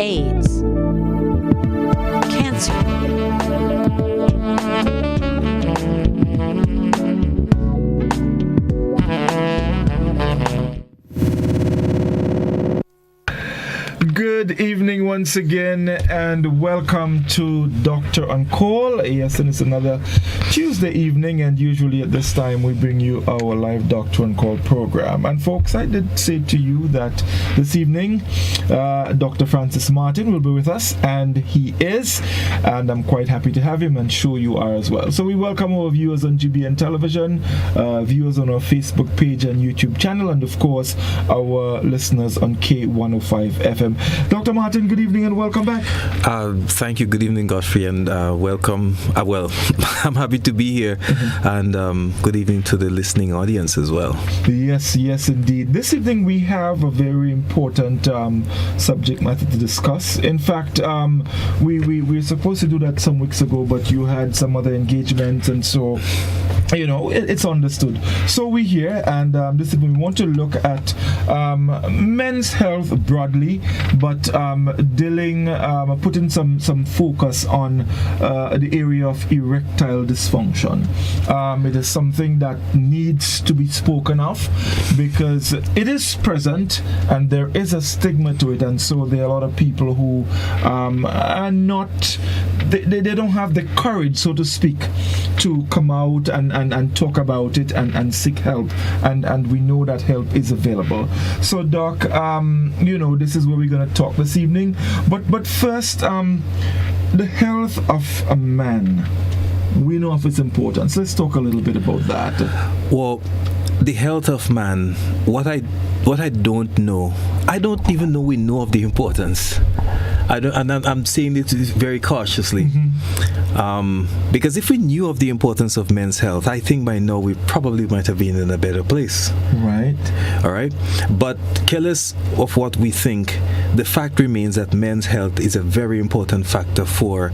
AIDS, cancer. Good evening once again, and welcome to Doctor on Call. Yes, and it's another Tuesday evening, and usually at this time we bring you our live Doctor on Call program. And folks, I did say to you that this evening Dr. Francis Martin will be with us, and he is, and I'm quite happy to have him, and sure you are as well. So we welcome our viewers on GBN Television, viewers on our Facebook page and YouTube channel, and of course our listeners on K105 FM. Dr. Martin, good evening and welcome back. Thank you. Good evening, Godfrey, and welcome. Well, I'm happy to be here, and good evening to the listening audience as well. Yes, indeed. This evening we have a very important subject matter to discuss. In fact, we were supposed to do that some weeks ago, but you had some other engagements, and so it's understood. So we're here, and this evening we want to look at men's health broadly, but putting some focus on the area of erectile dysfunction. It is something that needs to be spoken of because it is present and there is a stigma to it, and so there are a lot of people who are not, they don't have the courage, so to speak, to come out and talk about it and seek help, and we know that help is available. So Doc, this is where we're going to talk this evening, but first, the health of a man, we know of its importance. Let's talk a little bit about that. Well, the health of man, what I don't know, I don't even know we know of the importance. I'm saying it very cautiously, because if we knew of the importance of men's health, I think by now we probably might have been in a better place. Right. All right. But careless of what we think, the fact remains that men's health is a very important factor for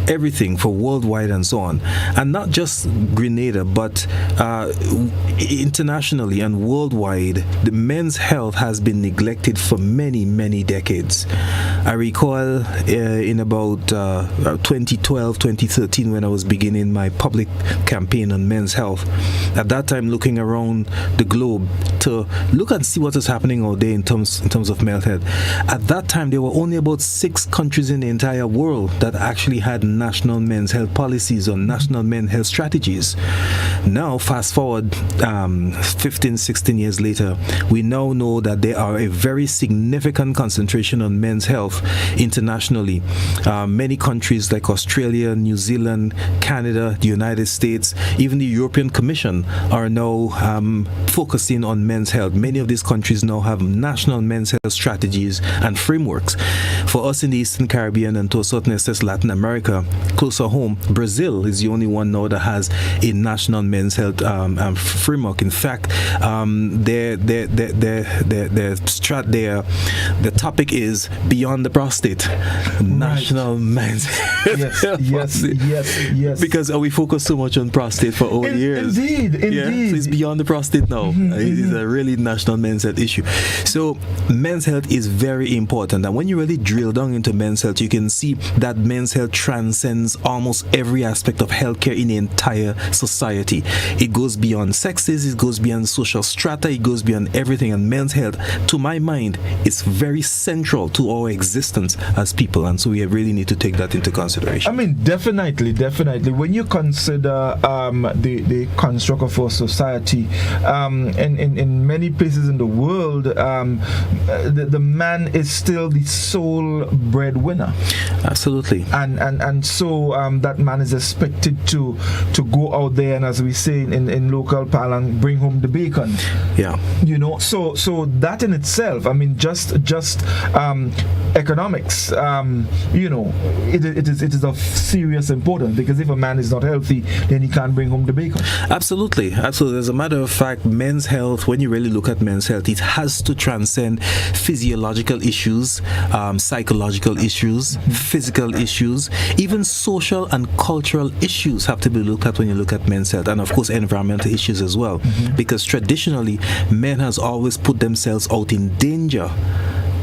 everything, for worldwide and so on, and not just Grenada, but internationally and worldwide, the men's health has been neglected for many, many decades. I recall in about 2012, 2013, when I was beginning my public campaign on men's health, at that time looking around the globe to look and see what was happening out there in terms of men's health. At that time, there were only about 6 countries in the entire world that actually had national men's health policies or national men's health strategies. Now, fast forward 15, 16 years later, we now know that there are a very significant concentration on men's health internationally. Many countries like Australia, New Zealand, Canada, the United States, even the European Commission are now focusing on men's health. Many of these countries now have national men's health strategies and frameworks. For us in the Eastern Caribbean and to a certain extent Latin America, closer home, Brazil is the only one now that has a national men's health framework. In fact, the topic is beyond the prostate, national men's health. Yes. Because we focus so much on prostate for all years. Indeed. Yeah, so it's beyond the prostate now. It is a really national men's health issue. So men's health is very important, and when you really drill down into men's health, you can see that men's health transcends almost every aspect of healthcare in the entire society. It goes beyond sexes, it goes beyond social strata, it goes beyond everything, and men's health, to my mind, is very central to our existence as people, and so we really need to take that into consideration. I mean, definitely. When you consider the construct of our society, in many places in the world, the man is still the sole breadwinner. Absolutely. And so that man is expected to go out there and, as we say in local parlance, bring home the bacon. Yeah. So that in itself, I mean, just economics, it is of serious importance, because if a man is not healthy, then he can't bring home the bacon. Absolutely. As a matter of fact, men's health, when you really look at men's health, it has to transcend physiological issues, psychological issues, physical issues, even social and cultural issues have to be looked at when you look at men's health, and of course environmental issues as well, because traditionally men has always put themselves out in danger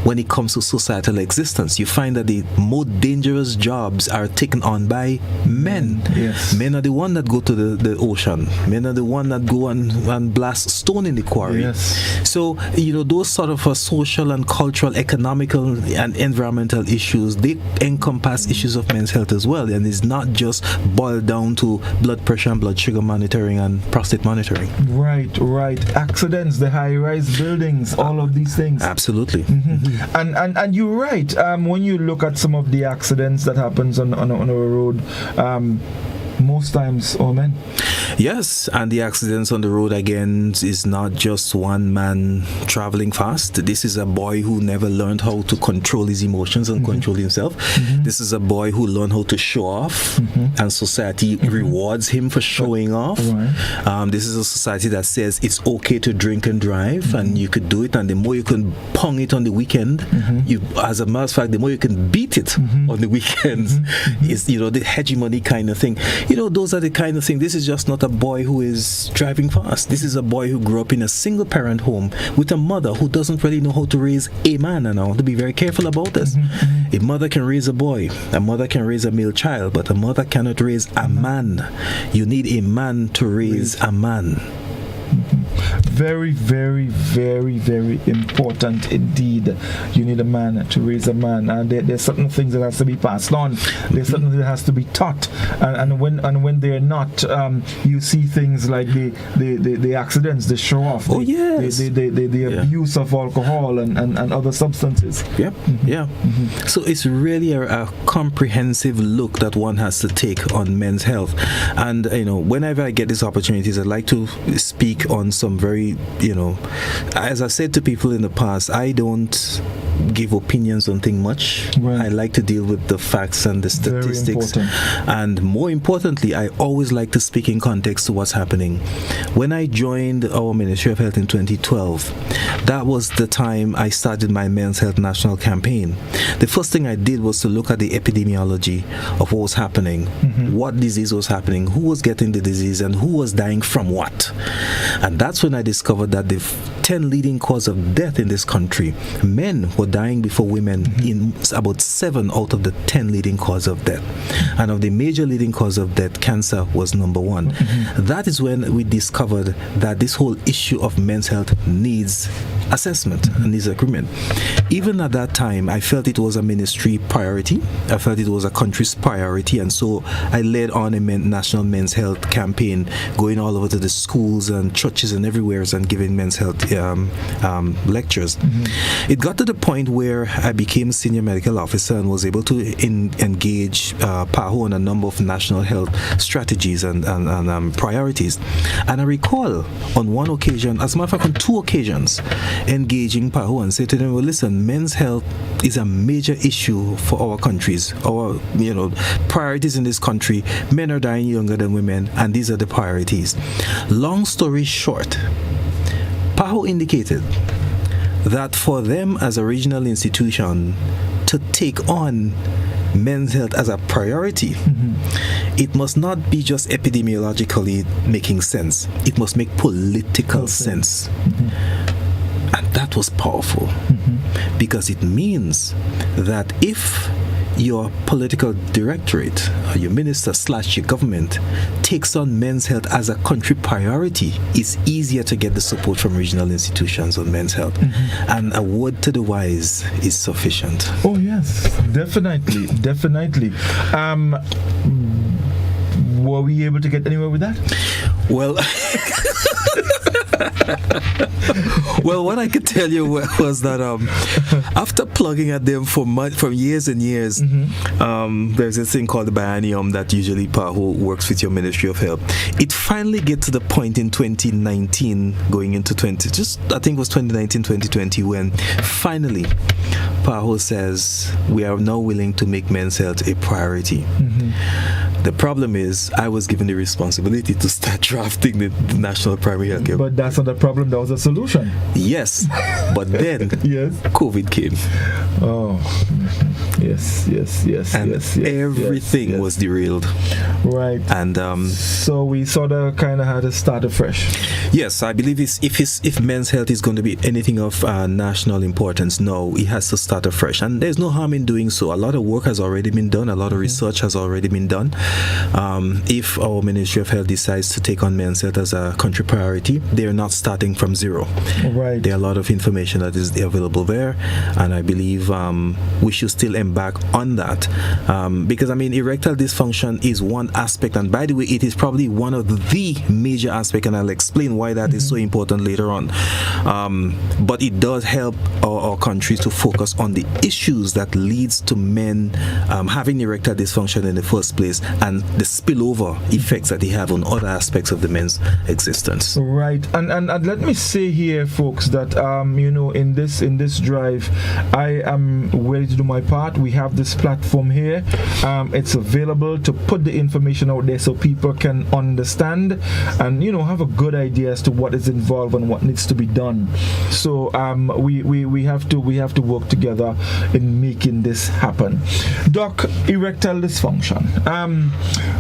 when it comes to societal existence. You find that the most dangerous jobs are taken on by men. Yes. Men are the one that go to the ocean. Men are the one that go and blast stone in the quarry. Yes. So, those sort of social and cultural, economical and environmental issues, they encompass issues of men's health as well. And it's not just boiled down to blood pressure and blood sugar monitoring and prostate monitoring. Right. Accidents, the high-rise buildings, all of these things. Absolutely. And you're right. When you look at some of the accidents that happens on a road, most times all men. Yes, and the accidents on the road again is not just one man traveling fast. This is a boy who never learned how to control his emotions and control himself. This is a boy who learned how to show off, and society rewards him for showing off. Right. This is a society that says it's okay to drink and drive, and you could do it, and the more you can pong it on the weekend, as a matter of fact, the more you can beat it on the weekends. Is the hegemony kind of thing. Those are the kind of thing. This is just not a boy who is driving fast. This is a boy who grew up in a single parent home with a mother who doesn't really know how to raise a man. And I want to be very careful about this. A mother can raise a boy, a mother can raise a male child, but a mother cannot raise a man. You need a man to raise a man. Very, very, very, very important indeed. You need a man to raise a man, and there's certain things that has to be passed on. There's something that has to be taught, and when they're not, you see things like the accidents, the show off, the abuse of alcohol and other substances. So it's really a comprehensive look that one has to take on men's health. And whenever I get these opportunities, I'd like to speak on some very, as I said to people in the past, I don't give opinions on things much. Right. I like to deal with the facts and the statistics. And more importantly, I always like to speak in context to what's happening. When I joined our Ministry of Health in 2012, that was the time I started my Men's Health National Campaign. The first thing I did was to look at the epidemiology of what was happening, what disease was happening, who was getting the disease, and who was dying from what. And that's when I discovered that the 10 leading causes of death in this country, men were dying before women in about 7 out of the 10 leading causes of death. And of the major leading cause of death, cancer was number 1. That is when we discovered that this whole issue of men's health needs assessment and needs agreement. Even at that time, I felt it was a ministry priority. I felt it was a country's priority, and so I led on a national men's health campaign, going all over to the schools and churches and everywhere and giving men's health lectures. It got to the point where I became senior medical officer and was able to engage PAHO on a number of national health strategies and priorities. And I recall on one occasion, as a matter of fact on 2 occasions, engaging PAHO and say to them, well, listen, men's health is a major issue for our countries. Our priorities in this country, men are dying younger than women, and these are the priorities. Long story short, PAHO indicated that for them as a regional institution to take on men's health as a priority, it must not be just epidemiologically making sense. It must make political sense. And that was powerful because it means that if your political directorate or your minister / your government takes on men's health as a country priority, it's easier to get the support from regional institutions on men's health. And a word to the wise is sufficient. Oh yes, definitely. Were we able to get anywhere with that? Well, well, what I could tell you was that after plugging at them for years and years, there's this thing called the biennium that usually PAHO works with your Ministry of Health. It finally gets to the point in 2019, going into I think it was 2019, 2020, when finally PAHO says we are now willing to make men's health a priority. The problem is, I was given the responsibility to start drafting the National Primary Health Care. But that's not a problem, that was a solution. Yes, but then yes. COVID came. Oh. And everything was derailed. Right. And so we sort of kind of had to start afresh. Yes, I believe if men's health is going to be anything of national importance, no, it has to start afresh. And there's no harm in doing so. A lot of work has already been done. A lot of research has already been done. If our Ministry of Health decides to take on men's health as a country priority, they're not starting from zero. Right. There are a lot of information that is available there, and I believe we should still embark on that, because I mean, erectile dysfunction is one aspect, and by the way, it is probably one of the major aspects, and I'll explain why that is so important later on. But it does help our country to focus on the issues that leads to men having erectile dysfunction in the first place, and the spillover effects that they have on other aspects of the men's existence. Right. And let me say here, folks, that in this drive, I am ready to do my part. We have this platform here. It's available to put the information out there so people can understand and have a good idea as to what is involved and what needs to be done. So we have to work together in making this happen. Doc, erectile dysfunction.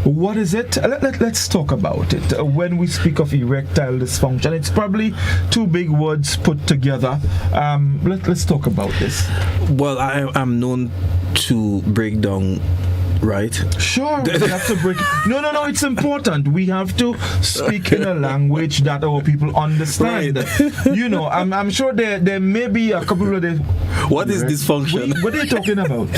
What is it? Let's talk about it. When we speak of erectile dysfunction, it's probably two big words put together. Let's talk about this. Well, I'm known to break down. Right? Sure, we have to break. No, it's important. We have to speak in a language that our people understand. Right. I'm sure there may be a couple of the. What is dysfunction? What are you talking about?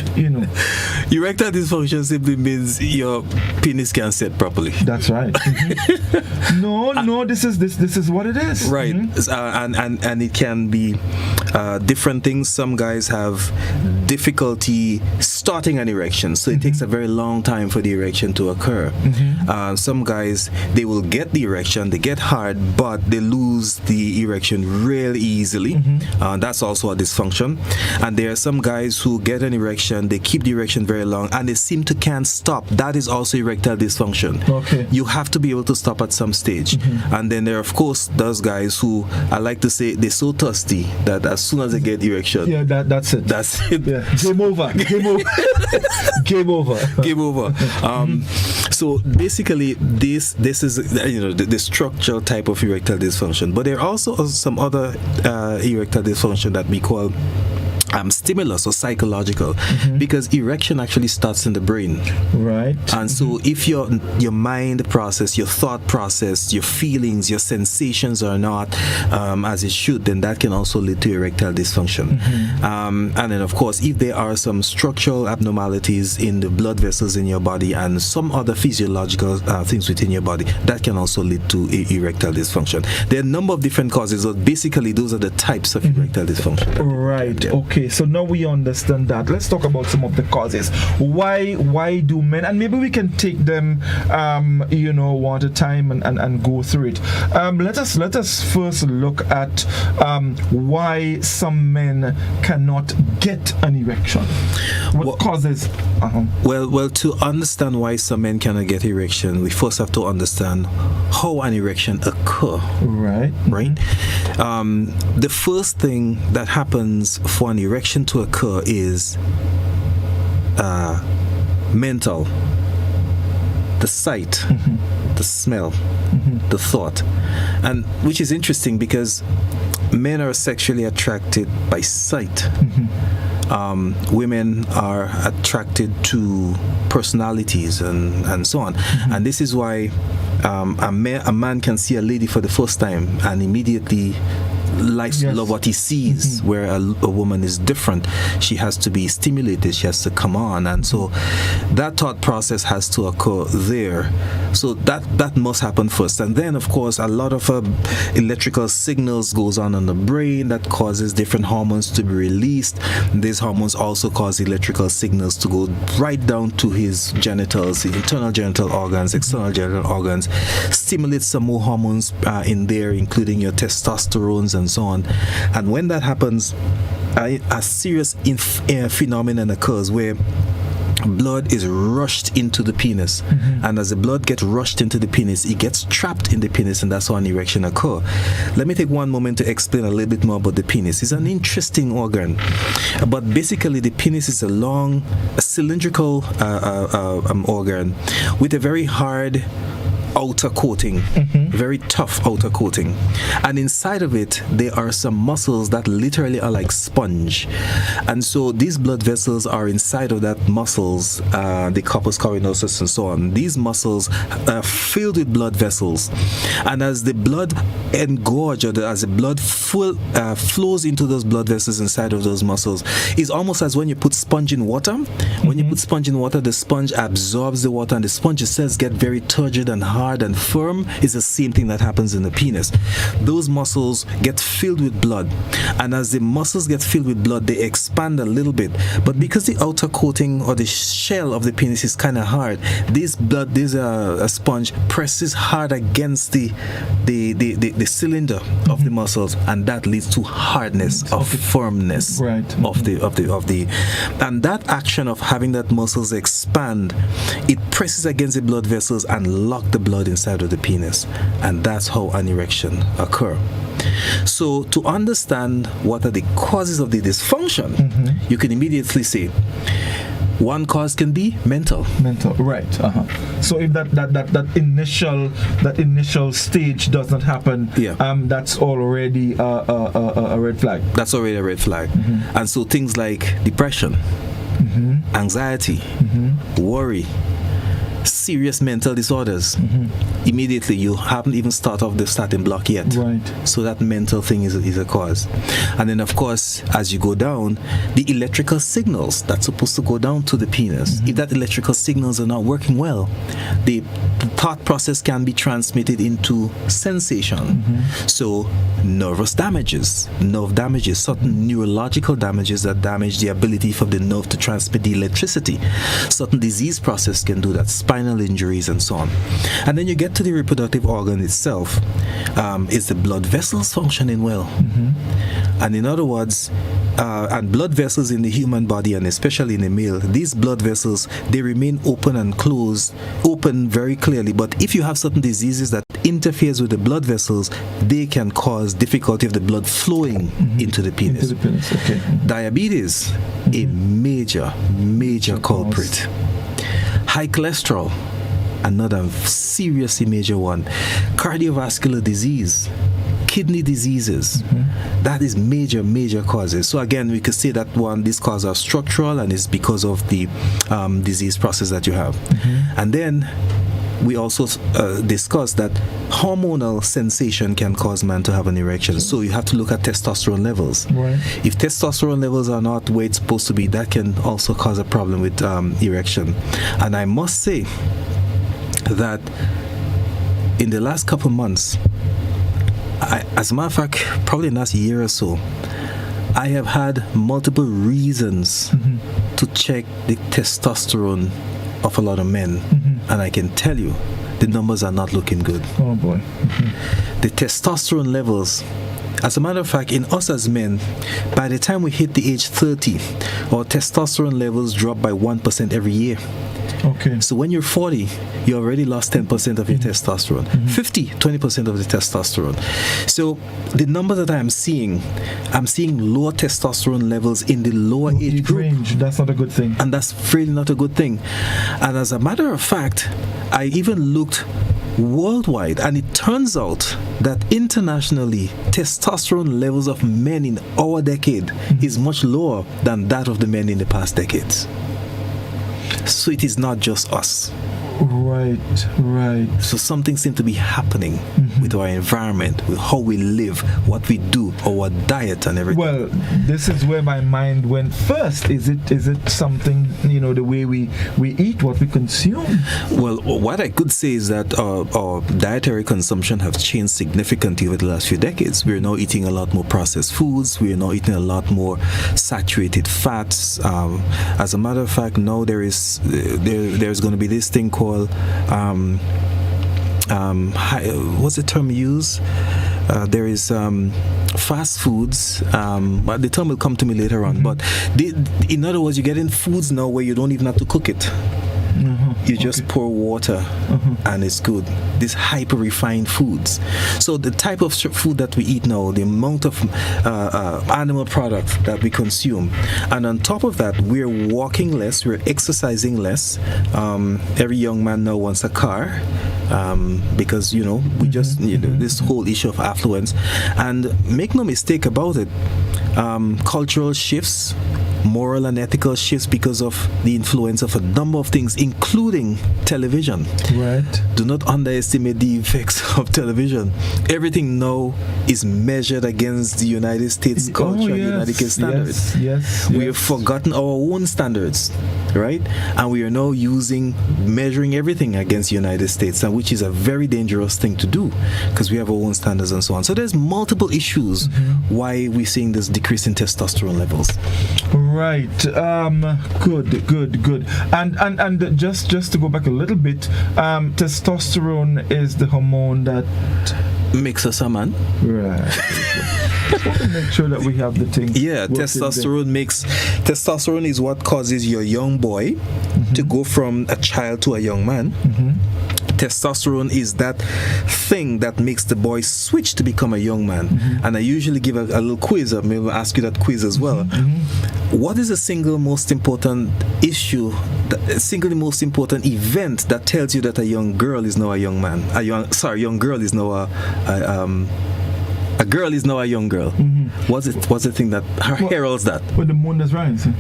Erectile dysfunction simply means your penis can't set properly. That's right. Mm-hmm. No, this is what it is. Right. Mm-hmm. And it can be different things. Some guys have difficulty starting an erection, so it takes a very long time for the erection to occur. Some guys, they will get the erection, they get hard, but they lose the erection really easily. That's also a dysfunction. And there are some guys who get an erection, they keep the erection very long, and they seem to can't stop. That is also erectile dysfunction. Okay. You have to be able to stop at some stage. And then there are, of course, those guys who, I like to say, they're so thirsty that as soon as they get erection, that's it. That's it. Yeah. Game over. Game over. Game over. So basically, this is the structural type of erectile dysfunction. But there are also some other erectile dysfunction that we call stimulus or psychological, because erection actually starts in the brain. Right. And so if your mind process, your thought process, your feelings, your sensations are not as it should, then that can also lead to erectile dysfunction. And then of course, if there are some structural abnormalities in the blood vessels in your body and some other physiological things within your body, that can also lead to erectile dysfunction. There are a number of different causes, but basically those are the types of erectile dysfunction. Right. Okay. So now we understand that. Let's talk about some of the causes. Why do men, and maybe we can take them one at a time and go through it. Let us first look at why some men cannot get an erection. What causes? Well, to understand why some men cannot get erection, we first have to understand how an erection occurs. Right. The first thing that happens for an erection to occur is mental. The sight, the smell, the thought, and which is interesting because men are sexually attracted by sight. Women are attracted to personalities and so on. And this is why a man can see a lady for the first time and immediately likes to love what he sees, where a woman is different. She has to be stimulated, she has to come on, and so that thought process has to occur there. So that must happen first, and then of course a lot of electrical signals goes on in the brain that causes different hormones to be released. These hormones also cause electrical signals to go right down to his genitals, internal genital organs, external genital organs, stimulate some more hormones in there, including your testosterones and so on. And when that happens, a serious phenomenon occurs where blood is rushed into the penis, and as the blood gets rushed into the penis, it gets trapped in the penis, and that's how an erection occurs. Let me take one moment to explain a little bit more about the penis. It's an interesting organ, but basically the penis is a cylindrical organ with a very hard outer coating, very tough outer coating, and inside of it there are some muscles that literally are like sponge, and so these blood vessels are inside of that muscles, the corpus cavernosus and so on. These muscles are filled with blood vessels, and as the blood engorge, or as the blood flows into those blood vessels inside of those muscles, it's almost as when you put sponge in water. When you put sponge in water, the sponge absorbs the water, and the sponge cells get very turgid and hard and firm. Is the same thing that happens in the penis. Those muscles get filled with blood, and as the muscles get filled with blood, they expand a little bit, but because the outer coating or the shell of the penis is kind of hard, a sponge presses hard against the cylinder of the muscles, and that leads to hardness or firmness of the and that action of having that muscles expand, it presses against the blood vessels and lock the blood inside of the penis, and that's how an erection occurs. So to understand what are the causes of the dysfunction, you can immediately say one cause can be mental, right? So if that initial stage does not happen, that's already a red flag. That's already a red flag. And so things like depression, anxiety, worry, serious mental disorders, immediately you haven't even started off the starting block yet. Right. So that mental thing is a cause. And then of course, as you go down, the electrical signals that's supposed to go down to the penis, if that electrical signals are not working well, the thought process can be transmitted into sensation. So nerve damages, certain neurological damages that damage the ability for the nerve to transmit the electricity. Certain disease process can do that, spinal injuries and so on. And then you get to the reproductive organ itself. Is the blood vessels functioning well? And in other words, and blood vessels in the human body, and especially in the male, these blood vessels, they remain open and closed, open very clearly. But if you have certain diseases that interferes with the blood vessels, they can cause difficulty of the blood flowing into the penis. Diabetes, a major culprit. High cholesterol, another seriously major one. Cardiovascular disease, kidney diseases, that is major causes. So again, we could say that these causes are structural, and it's because of the disease process that you have. And then we also discussed that hormonal sensation can cause man to have an erection. So you have to look at testosterone levels. If testosterone levels are not where it's supposed to be, that can also cause a problem with erection. And I must say that in the last couple months, as a matter of fact, probably in the last year or so, I have had multiple reasons to check the testosterone of a lot of men. And I can tell you, the numbers are not looking good. Oh boy. The testosterone levels, as a matter of fact, in us as men, by the time we hit the age 30, our testosterone levels drop by 1% every year. So when you're 40, you already lost 10% of your testosterone. 50, 20% of the testosterone. So the number that I'm seeing lower testosterone levels in the lower age group range. That's not a good thing. And that's really not a good thing. And as a matter of fact, I even looked worldwide, and it turns out that internationally, testosterone levels of men in our decade is much lower than that of the men in the past decades. So it is not just us. Right. So something seems to be happening with our environment, with how we live, what we do, our diet and everything. Well, this is where my mind went first. Is it something, the way we eat, what we consume? Well, what I could say is that our dietary consumption have changed significantly over the last few decades. We're now eating a lot more processed foods. We're now eating a lot more saturated fats. As a matter of fact, now there's going to be this thing called what's the term used? there is fast foods. But the term will come to me later on. But in other words, you're getting foods now where you don't even have to cook it. You just pour water and it's good. These hyper refined foods. So the type of food that we eat now, the amount of animal products that we consume, and on top of that, we're walking less, we're exercising less. Every young man now wants a car. Because we just this whole issue of affluence, and make no mistake about it, cultural shifts, moral and ethical shifts because of the influence of a number of things, including television. Right. Do not underestimate the effects of television. Everything now is measured against the United States culture, United States standards. Yes. We have forgotten our own standards, right? And we are now measuring everything against the United States, and which is a very dangerous thing to do because we have our own standards and so on. So there's multiple issues why we're seeing this decrease in testosterone levels. Right. Good. And just to go back a little bit, testosterone is the hormone that makes us a man. Right. Just want to make sure that we have the thing. Yeah, testosterone is what causes your young boy to go from a child to a young man. Testosterone is that thing that makes the boy switch to become a young man. And I usually give a little quiz. I may ask you that quiz as well. What is the single most important issue, single most important event that tells you that a young girl is now a young man? Young girl is now a girl is now a young girl. What's the thing that heralds that? When the moon is rising.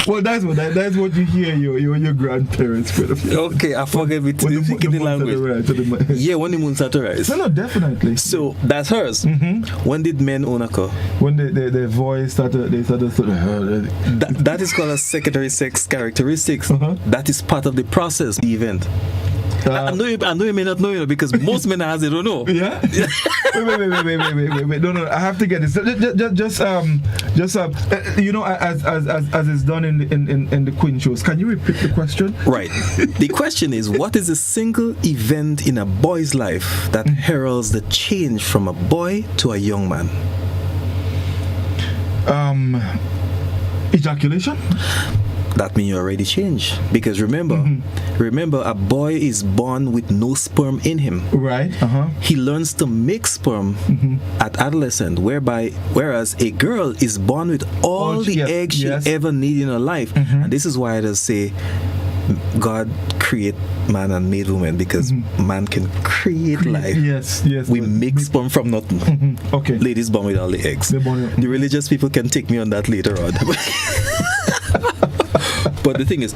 Well, that's what you hear your grandparents. Okay, I forget with the language. Yeah, when the moon starts to rise. No, definitely. So that's hers. When did men own a car? When their voice started. That is called a secondary sex characteristics. That is part of the process, the event. I know you may not know, because most men they don't know. Yeah. Wait. No. I have to get this. Just as is done in the Queen shows. Can you repeat the question? Right. The question is, what is a single event in a boy's life that heralds the change from a boy to a young man? Ejaculation. That means you already changed, because remember, a boy is born with no sperm in him. Right. He learns to make sperm at adolescent, whereas a girl is born with all the eggs she ever needed in her life. And this is why I just say God create man and made woman, because man can create life. Yes. We make sperm from nothing. Okay. Ladies born with all the eggs. The religious people can take me on that later on. But the thing is,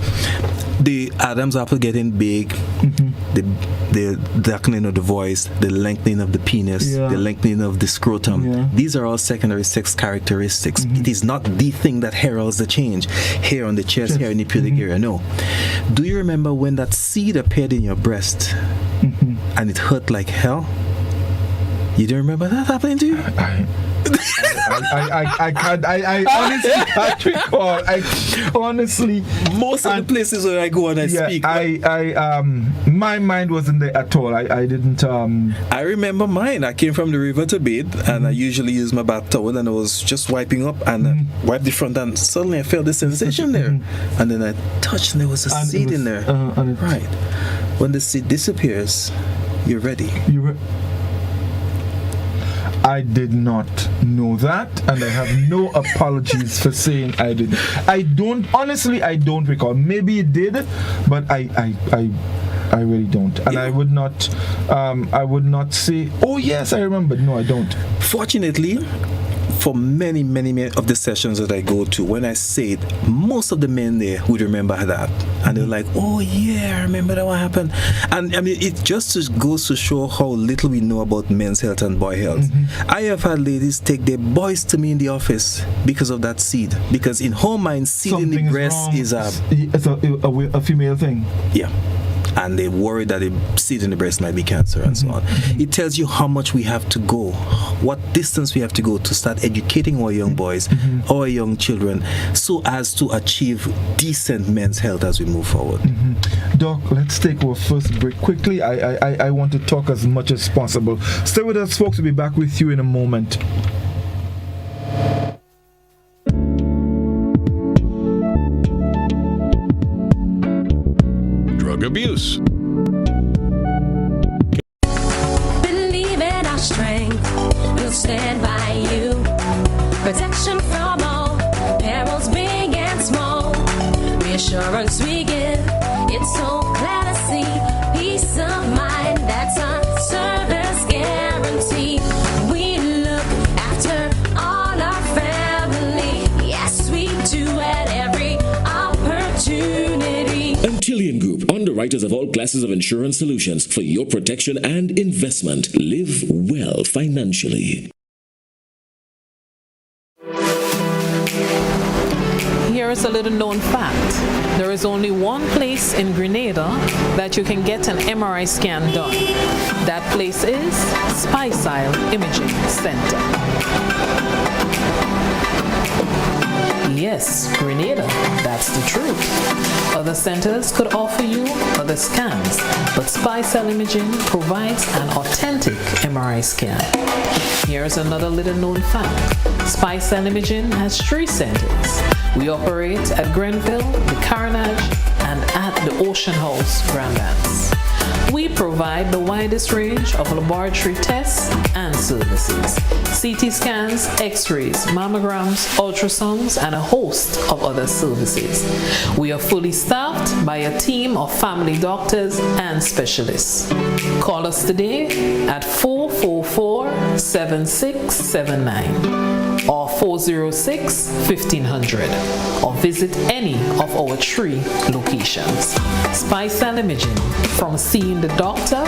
the Adam's apple getting big, the darkening of the voice, the lengthening of the penis, the lengthening of the scrotum, these are all secondary sex characteristics. It is not the thing that heralds the change. Hair on the chest, hair in the pubic area, no. Do you remember when that seed appeared in your breast and it hurt like hell? You don't remember that happening to you? I honestly can't recall. Honestly, most of the places where I go and I speak, my mind wasn't there at all. I didn't. I remember mine. I came from the river to bathe, and I usually use my bath towel, and I was just wiping up and wiped the front, and suddenly I felt this sensation there, and then I touched, and there was a seed in there. Right. When the seed disappears, you're ready. I did not know that, and I have no apologies for saying I did. I don't recall. Maybe it did, but I really don't. And I would not say, oh yes, I remember. No, I don't. Fortunately, for many of the sessions that I go to, when I say it, most of the men there would remember that, and they're like, oh yeah, I remember that what happened. And I mean, it just goes to show how little we know about men's health and boy health. I have had ladies take their boys to me in the office because of that seed, because in her mind, seed in the breast is a female thing. Yeah. and they worry that a seed in the breast might be cancer and so on. It tells you how much we have to go, what distance we have to go to start educating our young boys, our young children, so as to achieve decent men's health as we move forward. Doc, let's take our first break quickly. I want to talk as much as possible. Stay with us, folks. We'll be back with you in a moment. Drug abuse. Believe in our strength, we'll stand by you. Protection from all perils, big and small. Reassurance we give, it's so glad to see. Peace of mind, that's our service guarantee. We look after all our family, yes we do at every opportunity. Antillean Group, underwriters of all classes of insurance solutions for your protection and investment. Live well financially. Here is a little known fact. There is only one place in Grenada that you can get an MRI scan done. That place is Spicile Imaging Center. Yes, Grenada, that's the truth. Other centers could offer you other scans, but Spicile Imaging provides an authentic MRI scan. Here's another little known fact. Spicile Imaging has 3 centers. We operate at Grenville, the Carnage, and at the Ocean House, Grandlands. We provide the widest range of laboratory tests and services. CT scans, x-rays, mammograms, ultrasounds, and a host of other services. We are fully staffed by a team of family doctors and specialists. Call us today at 444-7679. or 406-1500, or visit any of our 3 locations. Spicile Imaging, from seeing the doctor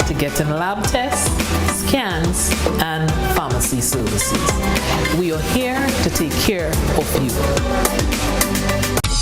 to getting lab tests, scans, and pharmacy services. We are here to take care of you.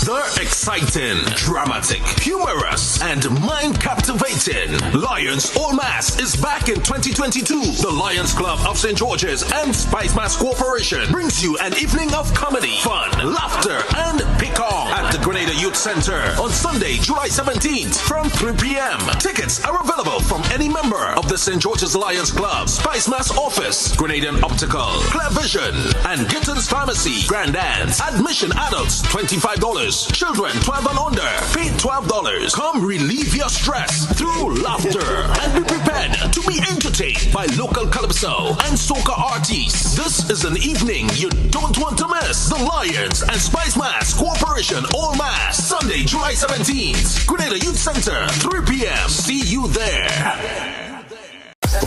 The exciting, dramatic, humorous, and mind-captivating Lions All Mass is back in 2022. The Lions Club of St. George's and Spice Mass Corporation brings you an evening of comedy, fun, laughter, and pick-on at the Grenada Youth Center on Sunday, July 17th from 3 p.m. Tickets are available from any member of the St. George's Lions Club, Spice Mass Office, Grenadian Optical, Clear Vision, and Gittins Pharmacy. Grand Dance. Admission adults, $25. Children 12 and under, pay $12. Come relieve your stress through laughter and be prepared to be entertained by local calypso and soca artists. This is an evening you don't want to miss. The Lions and Spice Mass Corporation All Mass, Sunday, July 17th, Grenada Youth Center, 3 p.m. See you there.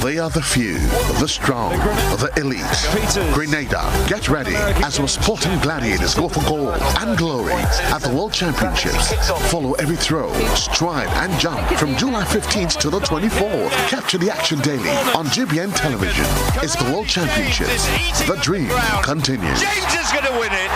They are the few, the strong, the elite. Grenada, get ready as our sporting gladiators go for gold and glory at the World Championships. Follow every throw, stride, and jump from July 15th to the 24th. Capture the action daily on GBN television. It's the World Championships. The dream continues. James is going to win it.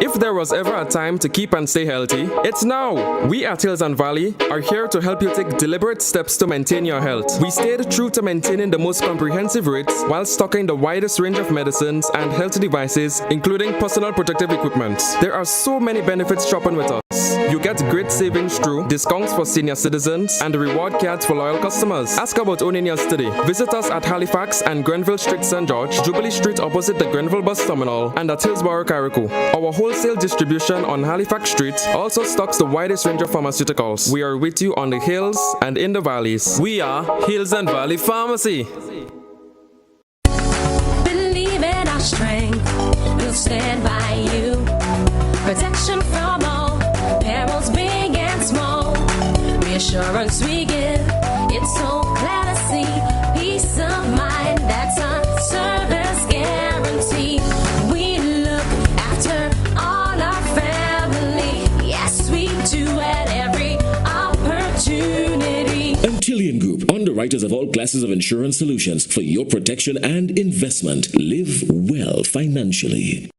If there was ever a time to keep and stay healthy, it's now! We at Hills and Valley are here to help you take deliberate steps to maintain your health. We stayed true to maintaining the most comprehensive rates while stocking the widest range of medicines and health devices, including personal protective equipment. There are so many benefits shopping with us. You get great savings through discounts for senior citizens and reward cards for loyal customers. Ask about owning yours today. Visit us at Halifax and Grenville Street, St. George, Jubilee Street opposite the Grenville Bus Terminal, and at Hillsborough, Carrico. Our wholesale distribution on Halifax Street also stocks the widest range of pharmaceuticals. We are with you on the hills and in the valleys. We are Hills and Valley Pharmacy. Believe in our strength, we'll stand by you. Protection from all perils, big and small. Reassurance we give, it's so glad to see. Peace of mind, that's our service guarantee. We look after all our family, yes we do at every opportunity. Killian Group, underwriters of all classes of insurance solutions for your protection and investment. Live well financially.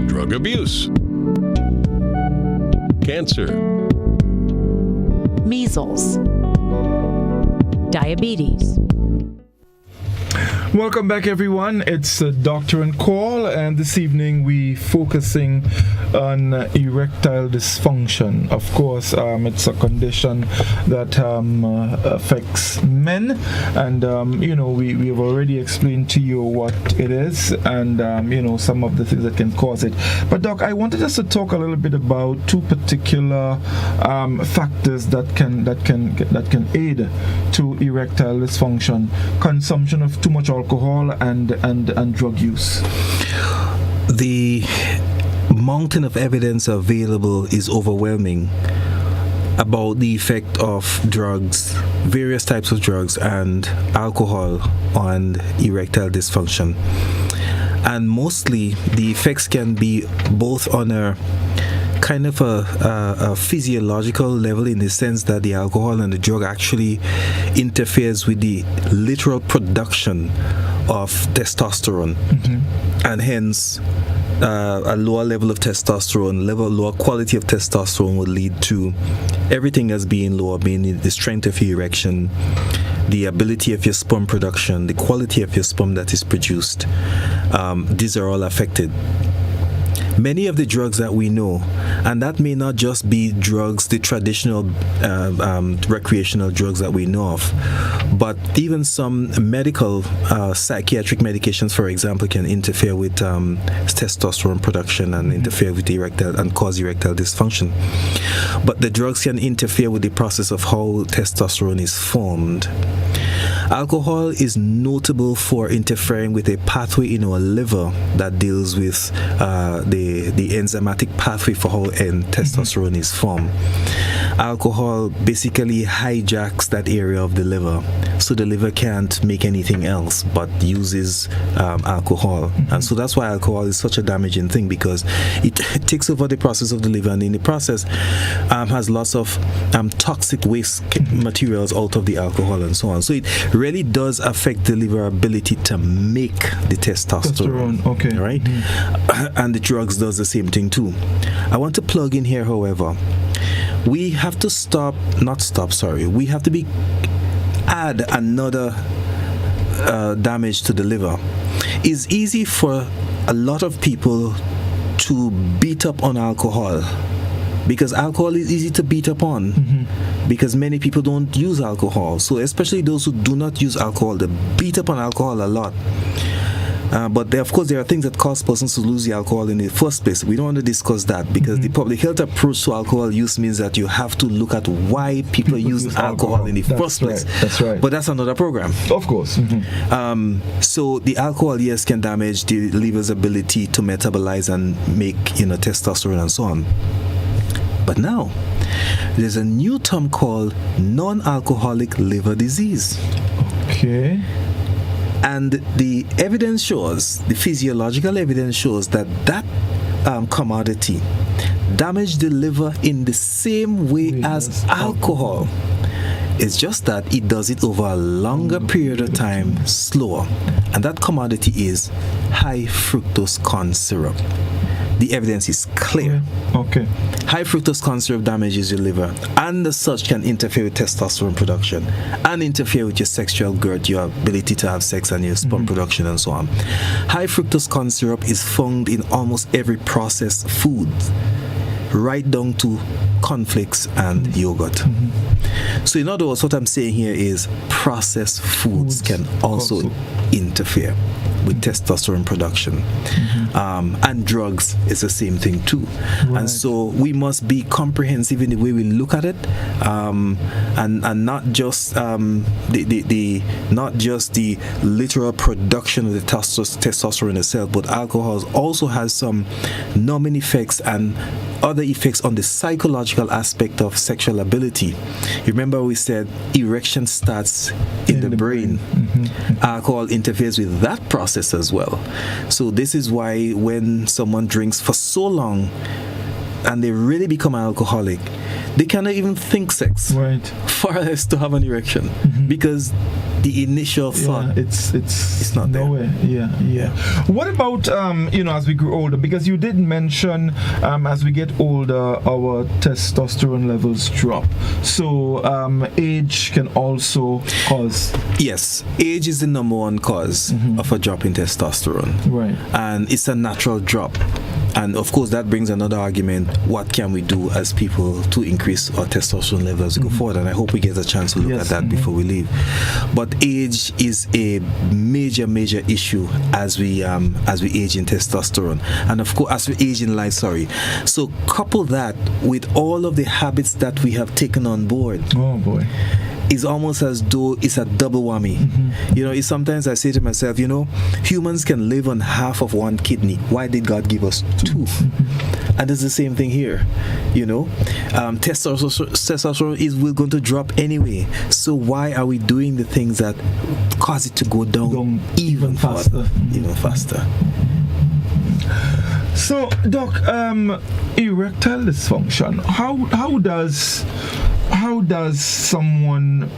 Drug abuse. Cancer. Measles. Diabetes. Welcome back, everyone. It's Doctor and Call, and this evening we focusing on erectile dysfunction. Of course, it's a condition that affects men, and we have already explained to you what it is, and some of the things that can cause it. But Doc, I wanted us to talk a little bit about two particular factors that can aid to erectile dysfunction: consumption of too much alcohol and drug use. The mountain of evidence available is overwhelming about the effect of drugs, various types of drugs, and alcohol on erectile dysfunction. And mostly the effects can be both on a kind of a physiological level, in the sense that the alcohol and the drug actually interferes with the literal production of testosterone, and hence a lower level of testosterone, lower quality of testosterone would lead to everything as being lower, being the strength of your erection, the ability of your sperm production, the quality of your sperm that is produced. These are all affected. Many of the drugs that we know, and that may not just be drugs, the traditional recreational drugs that we know of, but even some medical psychiatric medications, for example, can interfere with testosterone production and interfere with erectile and cause erectile dysfunction. But the drugs can interfere with the process of how testosterone is formed. Alcohol is notable for interfering with a pathway in our liver that deals with the enzymatic pathway for how testosterone is formed. Alcohol basically hijacks that area of the liver, so the liver can't make anything else but uses alcohol. And so that's why alcohol is such a damaging thing, because it takes over the process of the liver, and in the process has lots of toxic waste materials out of the alcohol and so on. So it really does affect the liver ability to make the testosterone. Okay. Right? And the drugs does the same thing too. I want to plug in here, however, we have to we have to add another damage to the liver. It's easy for a lot of people to beat up on alcohol, because alcohol is easy to beat up on, because many people don't use alcohol. So especially those who do not use alcohol, they beat up on alcohol a lot. But of course there are things that cause persons to lose the alcohol in the first place. We don't want to discuss that, because the public health approach to alcohol use means that you have to look at why people use alcohol in the first place. That's right. But that's another program. Of course. So the alcohol, yes, can damage the liver's ability to metabolize and make testosterone and so on. But now there's a new term called non-alcoholic liver disease. Okay. And the evidence shows, the physiological evidence shows that commodity damaged the liver in the same way as alcohol. It's just that it does it over a longer period of time, slower. And that commodity is high fructose corn syrup. The evidence is clear. Okay. High fructose corn syrup damages your liver, and as such can interfere with testosterone production and interfere with your sexual growth, your ability to have sex, and your sperm production and so on. High fructose corn syrup is found in almost every processed food, right down to cornflakes and yogurt. So in other words, what I'm saying here is processed foods can also interfere with testosterone production. And drugs is the same thing too. Right. And so we must be comprehensive in the way we look at it, and not just not just the literal production of the testosterone itself, but alcohol also has some numbing effects and other effects on the psychological aspect of sexual ability. Remember we said erection starts in the brain. Alcohol interferes with that process as well. So this is why when someone drinks for so long and they really become alcoholic, they cannot even think sex, right, far less to have an erection, because the initial thought, it's not nowhere. there. Yeah. What about as we grow older? Because you did mention as we get older, our testosterone levels drop. So age can also cause. Yes, age is the number one cause of a drop in testosterone. Right. And it's a natural drop. And of course, that brings another argument. What can we do as people to increase our testosterone levels as we go forward? And I hope we get a chance to look at that before we leave. But age is a major issue as we age in testosterone, and of course as we age in life. So couple that with all of the habits that we have taken on board. Oh boy. It's almost as though it's a double whammy. It's sometimes I say to myself, humans can live on half of one kidney. Why did God give us two? And it's the same thing here. Testosterone is going to drop anyway. So why are we doing the things that cause it to go down even faster? Even faster. So, Doc, erectile dysfunction. How does someone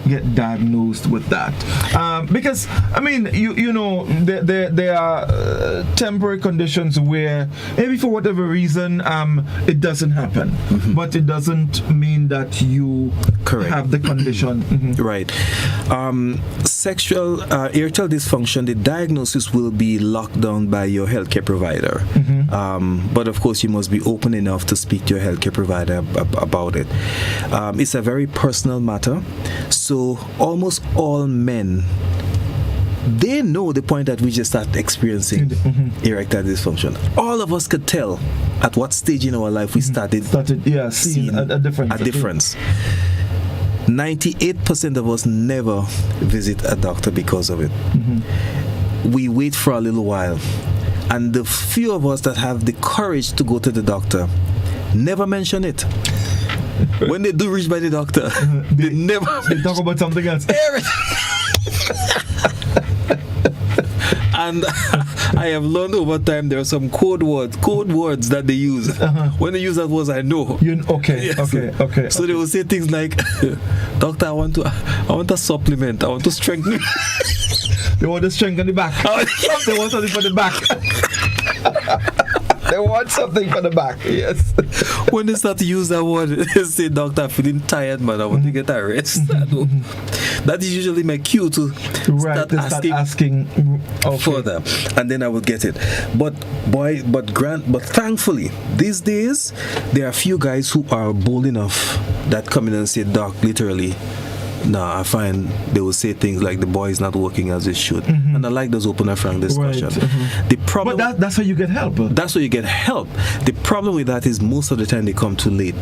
get diagnosed with that? Because there are temporary conditions where maybe for whatever reason it doesn't happen, but it doesn't mean that you have the condition. Right. Sexual erectile dysfunction, the diagnosis will be locked down by your healthcare provider. But of course, you must be open enough to speak to your healthcare provider about it. It's a very personal matter. So almost all men, they know the point at which they start experiencing erectile dysfunction. All of us could tell at what stage in our life we started seeing a difference. 98% of us never visit a doctor because of it. We wait for a little while. And the few of us that have the courage to go to the doctor never mention it. When they do reach by the doctor, they talk about something else. And I have learned over time there are some code words that they use. When they use that words, I know. Okay. So they will say things like, "Doctor, I want a supplement. I want to strengthen." They want to strengthen the back. They want something for the back. They want something for the back, yes. When they start to use that word, they say, "Doctor, I'm feeling tired, man. I want to get a rest." That is usually my cue to start asking further, and then I will get it. But thankfully, these days, there are a few guys who are bold enough that come in and say, "Doc, literally, no, I find they will say things like the boy is not working as it should," and I like those open and frank discussion. The problem, but that's how you get help. That's how you get help. The problem with that is most of the time they come too late,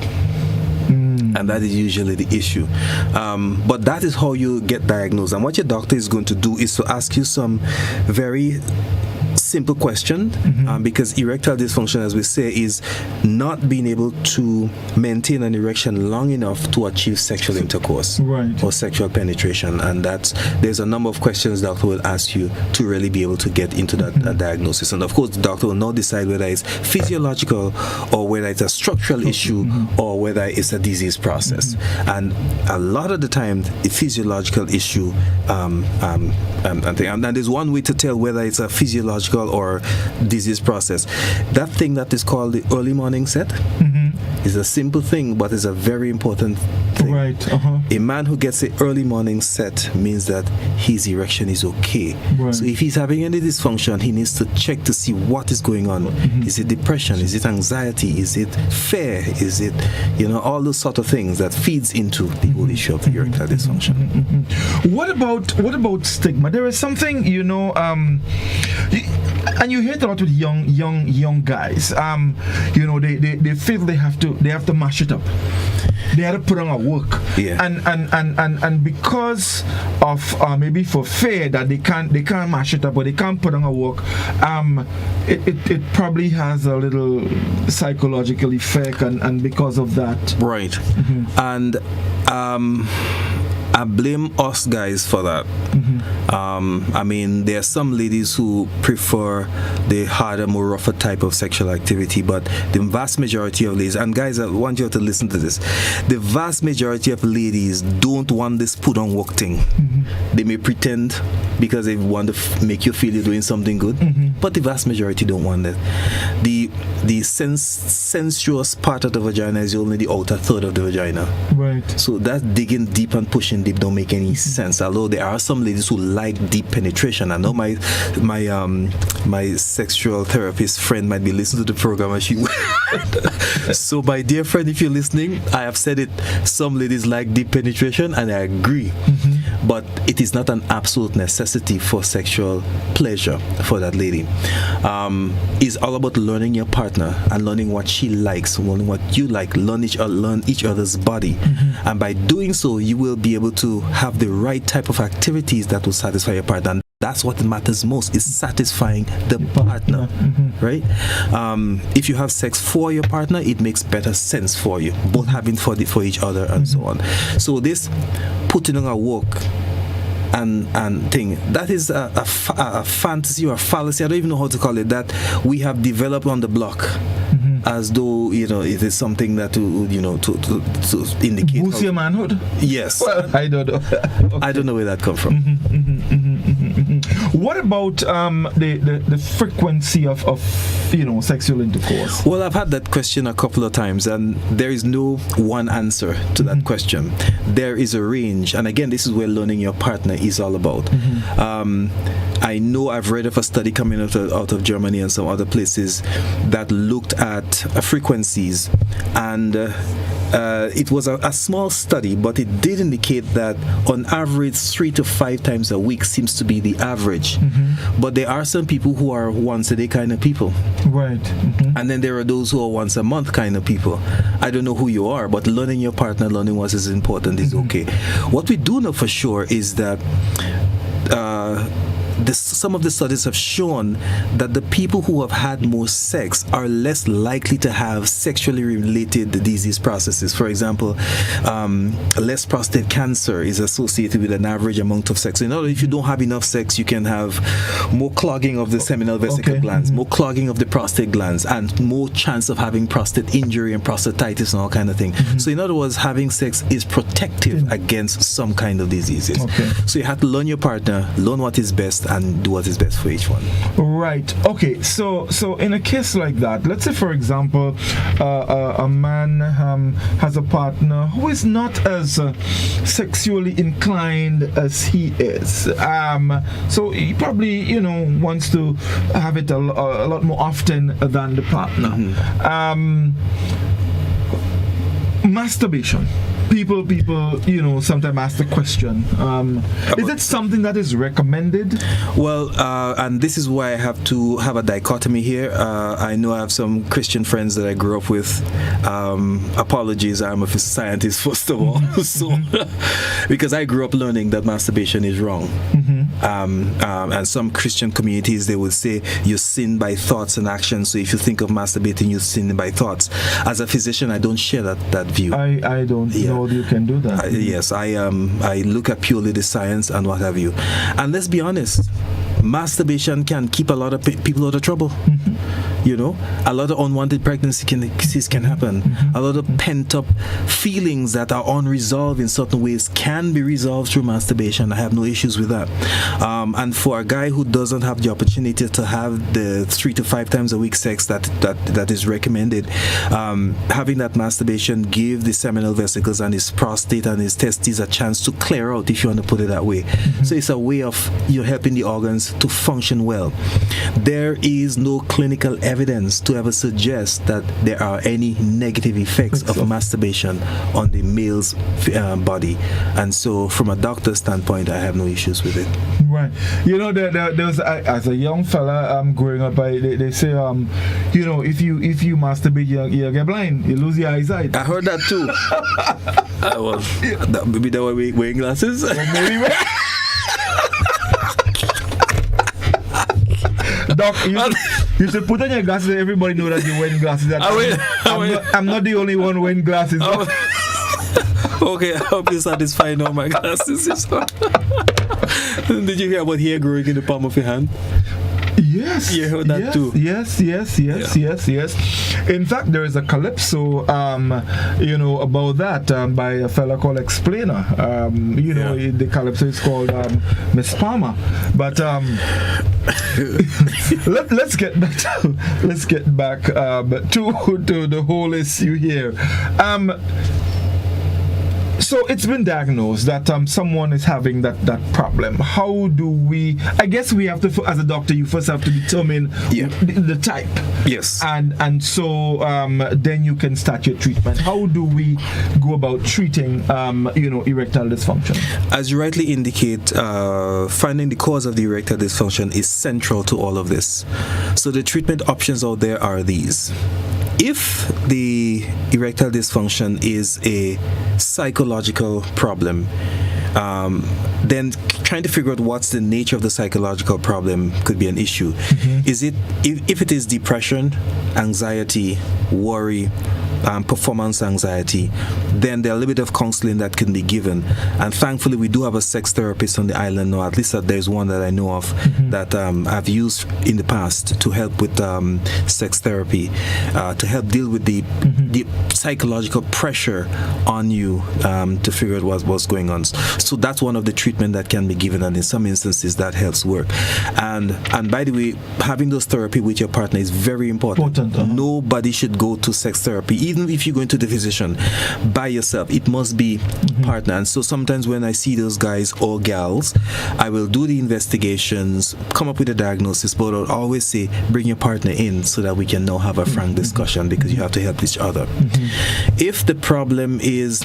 and that is usually the issue. But that is how you get diagnosed. And what your doctor is going to do is to ask you some very simple question, because erectile dysfunction, as we say, is not being able to maintain an erection long enough to achieve sexual intercourse or sexual penetration, and there's a number of questions the doctor will ask you to really be able to get into that diagnosis. And of course, the doctor will now decide whether it's physiological or whether it's a structural issue or whether it's a disease process. And a lot of the time, the physiological issue, and there's one way to tell whether it's a physiological or disease process. That thing that is called the early morning set is a simple thing, but it's a very important thing. A man who gets the early morning set means that his erection is okay. So if he's having any dysfunction, he needs to check to see what is going on. Is it depression? Is it anxiety? Is it fear? Is it, all those sort of things that feeds into the whole issue of the erectile dysfunction. What about stigma? There is something, and you hear it a lot with young guys. You know, they feel they have to mash it up. They have to put on a work. Yeah. And because of maybe for fear that they can't mash it up or they can't put on a work, it probably has a little psychological effect, and because of that. Right. And I blame us guys for that. I mean, there are some ladies who prefer the harder, more rougher type of sexual activity, but the vast majority of ladies, and guys, I want you to listen to this, the vast majority of ladies don't want this put on work thing. They may pretend because they want to make you feel you're doing something good, but the vast majority don't want that. The sensuous part of the vagina is only the outer third of the vagina. Right. So that digging deep and pushing deep don't make any sense. Although there are some ladies who like deep penetration. I know my sexual therapist friend might be listening to the program, and she so my dear friend, if you're listening, I have said it, some ladies like deep penetration, and I agree. But it is not an absolute necessity for sexual pleasure for that lady. It's all about learning your partner and learning what she likes, learning what you like, learn each other's body. And by doing so, you will be able to have the right type of activities that will satisfy your partner. And that's what matters most, is satisfying the partner, right? If you have sex for your partner, it makes better sense for you, both having for each other and so on. So this putting on a work and thing, that is a fantasy or a fallacy, I don't even know how to call it, that we have developed on the block. As though, you know, it is something that would, you know, to indicate boost your manhood. Yes. Well, I don't know. Okay. I don't know where that comes from. What about the frequency of you know, sexual intercourse? Well, I've had that question a couple of times, and there is no one answer to that question. There is a range, and again, this is where learning your partner is all about. I know I've read of a study coming out of Germany and some other places that looked at frequencies, and it was a small study, but it did indicate that on average 3 to 5 times a week seems to be the average. But there are some people who are once a day kind of people, right? And then there are those who are once a month kind of people. I don't know who you are, but learning your partner, learning what is important is okay. What we do know for sure is that some of the studies have shown that the people who have had more sex are less likely to have sexually related disease processes. For example, less prostate cancer is associated with an average amount of sex. In other words, if you don't have enough sex, you can have more clogging of the seminal vesicle glands, more clogging of the prostate glands, and more chance of having prostate injury and prostatitis and all kind of things. So in other words, having sex is protective against some kind of diseases. So you have to learn your partner, learn what is best, and do what is best for each one. Right. Okay. So in a case like that, let's say, for example, a man has a partner who is not as sexually inclined as he is. So he probably, you know, wants to have it a lot more often than the partner. Masturbation. People, you know, sometimes ask the question, is it something that is recommended? Well, and this is why I have to have a dichotomy here. I know I have some Christian friends that I grew up with. Apologies, I'm a scientist, first of all. So, because I grew up learning that masturbation is wrong. And some Christian communities, they would say you sin by thoughts and actions. So if you think of masturbating, you sin by thoughts. As a physician, I don't share that view. I don't know you can do that. Yes, I look at purely the science and what have you. And let's be honest, masturbation can keep a lot of people out of trouble. You know, a lot of unwanted pregnancies can happen. A lot of pent-up feelings that are unresolved in certain ways can be resolved through masturbation. I have no issues with that. And for a guy who doesn't have the opportunity to have the 3 to 5 times a week sex that is recommended, having that masturbation give the seminal vesicles and his prostate and his testes a chance to clear out, if you want to put it that way. So it's a way of helping the organs to function well. There is no clinical evidence to ever suggest that there are any negative effects of masturbation on the male's body. And so from a doctor's standpoint, I have no issues with it. Right. You know, there was as a young fella growing up, they say you know, if you masturbate, you get blind, you lose your eyesight. I heard that too. Maybe they were wearing glasses. Doc, you should put on your glasses. Everybody know that you're wearing glasses. I'm not the only one wearing glasses. Okay, I hope you're satisfied now. My glasses. Did you hear about hair growing in the palm of your hand? Yes. You heard that too? Yes. In fact, there is a calypso, you know, about that by a fella called Explainer. You know, the calypso is called Miss Palmer. But let's get back to the whole issue here. So it's been diagnosed that someone is having that problem. How do we? I guess we have to, as a doctor, you first have to determine the type. Yes. And so then you can start your treatment. How do we go about treating you know, erectile dysfunction? As you rightly indicate, finding the cause of the erectile dysfunction is central to all of this. So the treatment options out there are these. If the erectile dysfunction is a psychological problem, then trying to figure out what's the nature of the psychological problem could be an issue. Is it if it is depression, anxiety, worry, performance anxiety, then there are a little bit of counseling that can be given. And thankfully, we do have a sex therapist on the island now. At least there's one that I know of that I've used in the past to help with sex therapy, to help deal with the psychological pressure on you to figure out what's going on. So that's one of the treatment that can be given, and in some instances that helps work. And by the way, having those therapy with your partner is very important. Nobody should go to sex therapy, even if you go into the physician by yourself. It must be partner. And so sometimes when I see those guys or gals, I will do the investigations, come up with a diagnosis, but I'll always say bring your partner in so that we can now have a frank discussion, because you have to help each other. If the problem is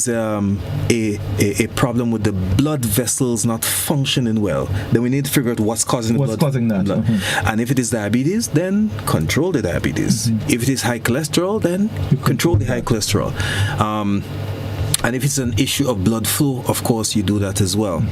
a problem with the blood vessels not functioning well, then we need to figure out what's causing the blood. And if it is diabetes, then control the diabetes. If it is high cholesterol, then control the high cholesterol. And if it's an issue of blood flow, of course, you do that as well.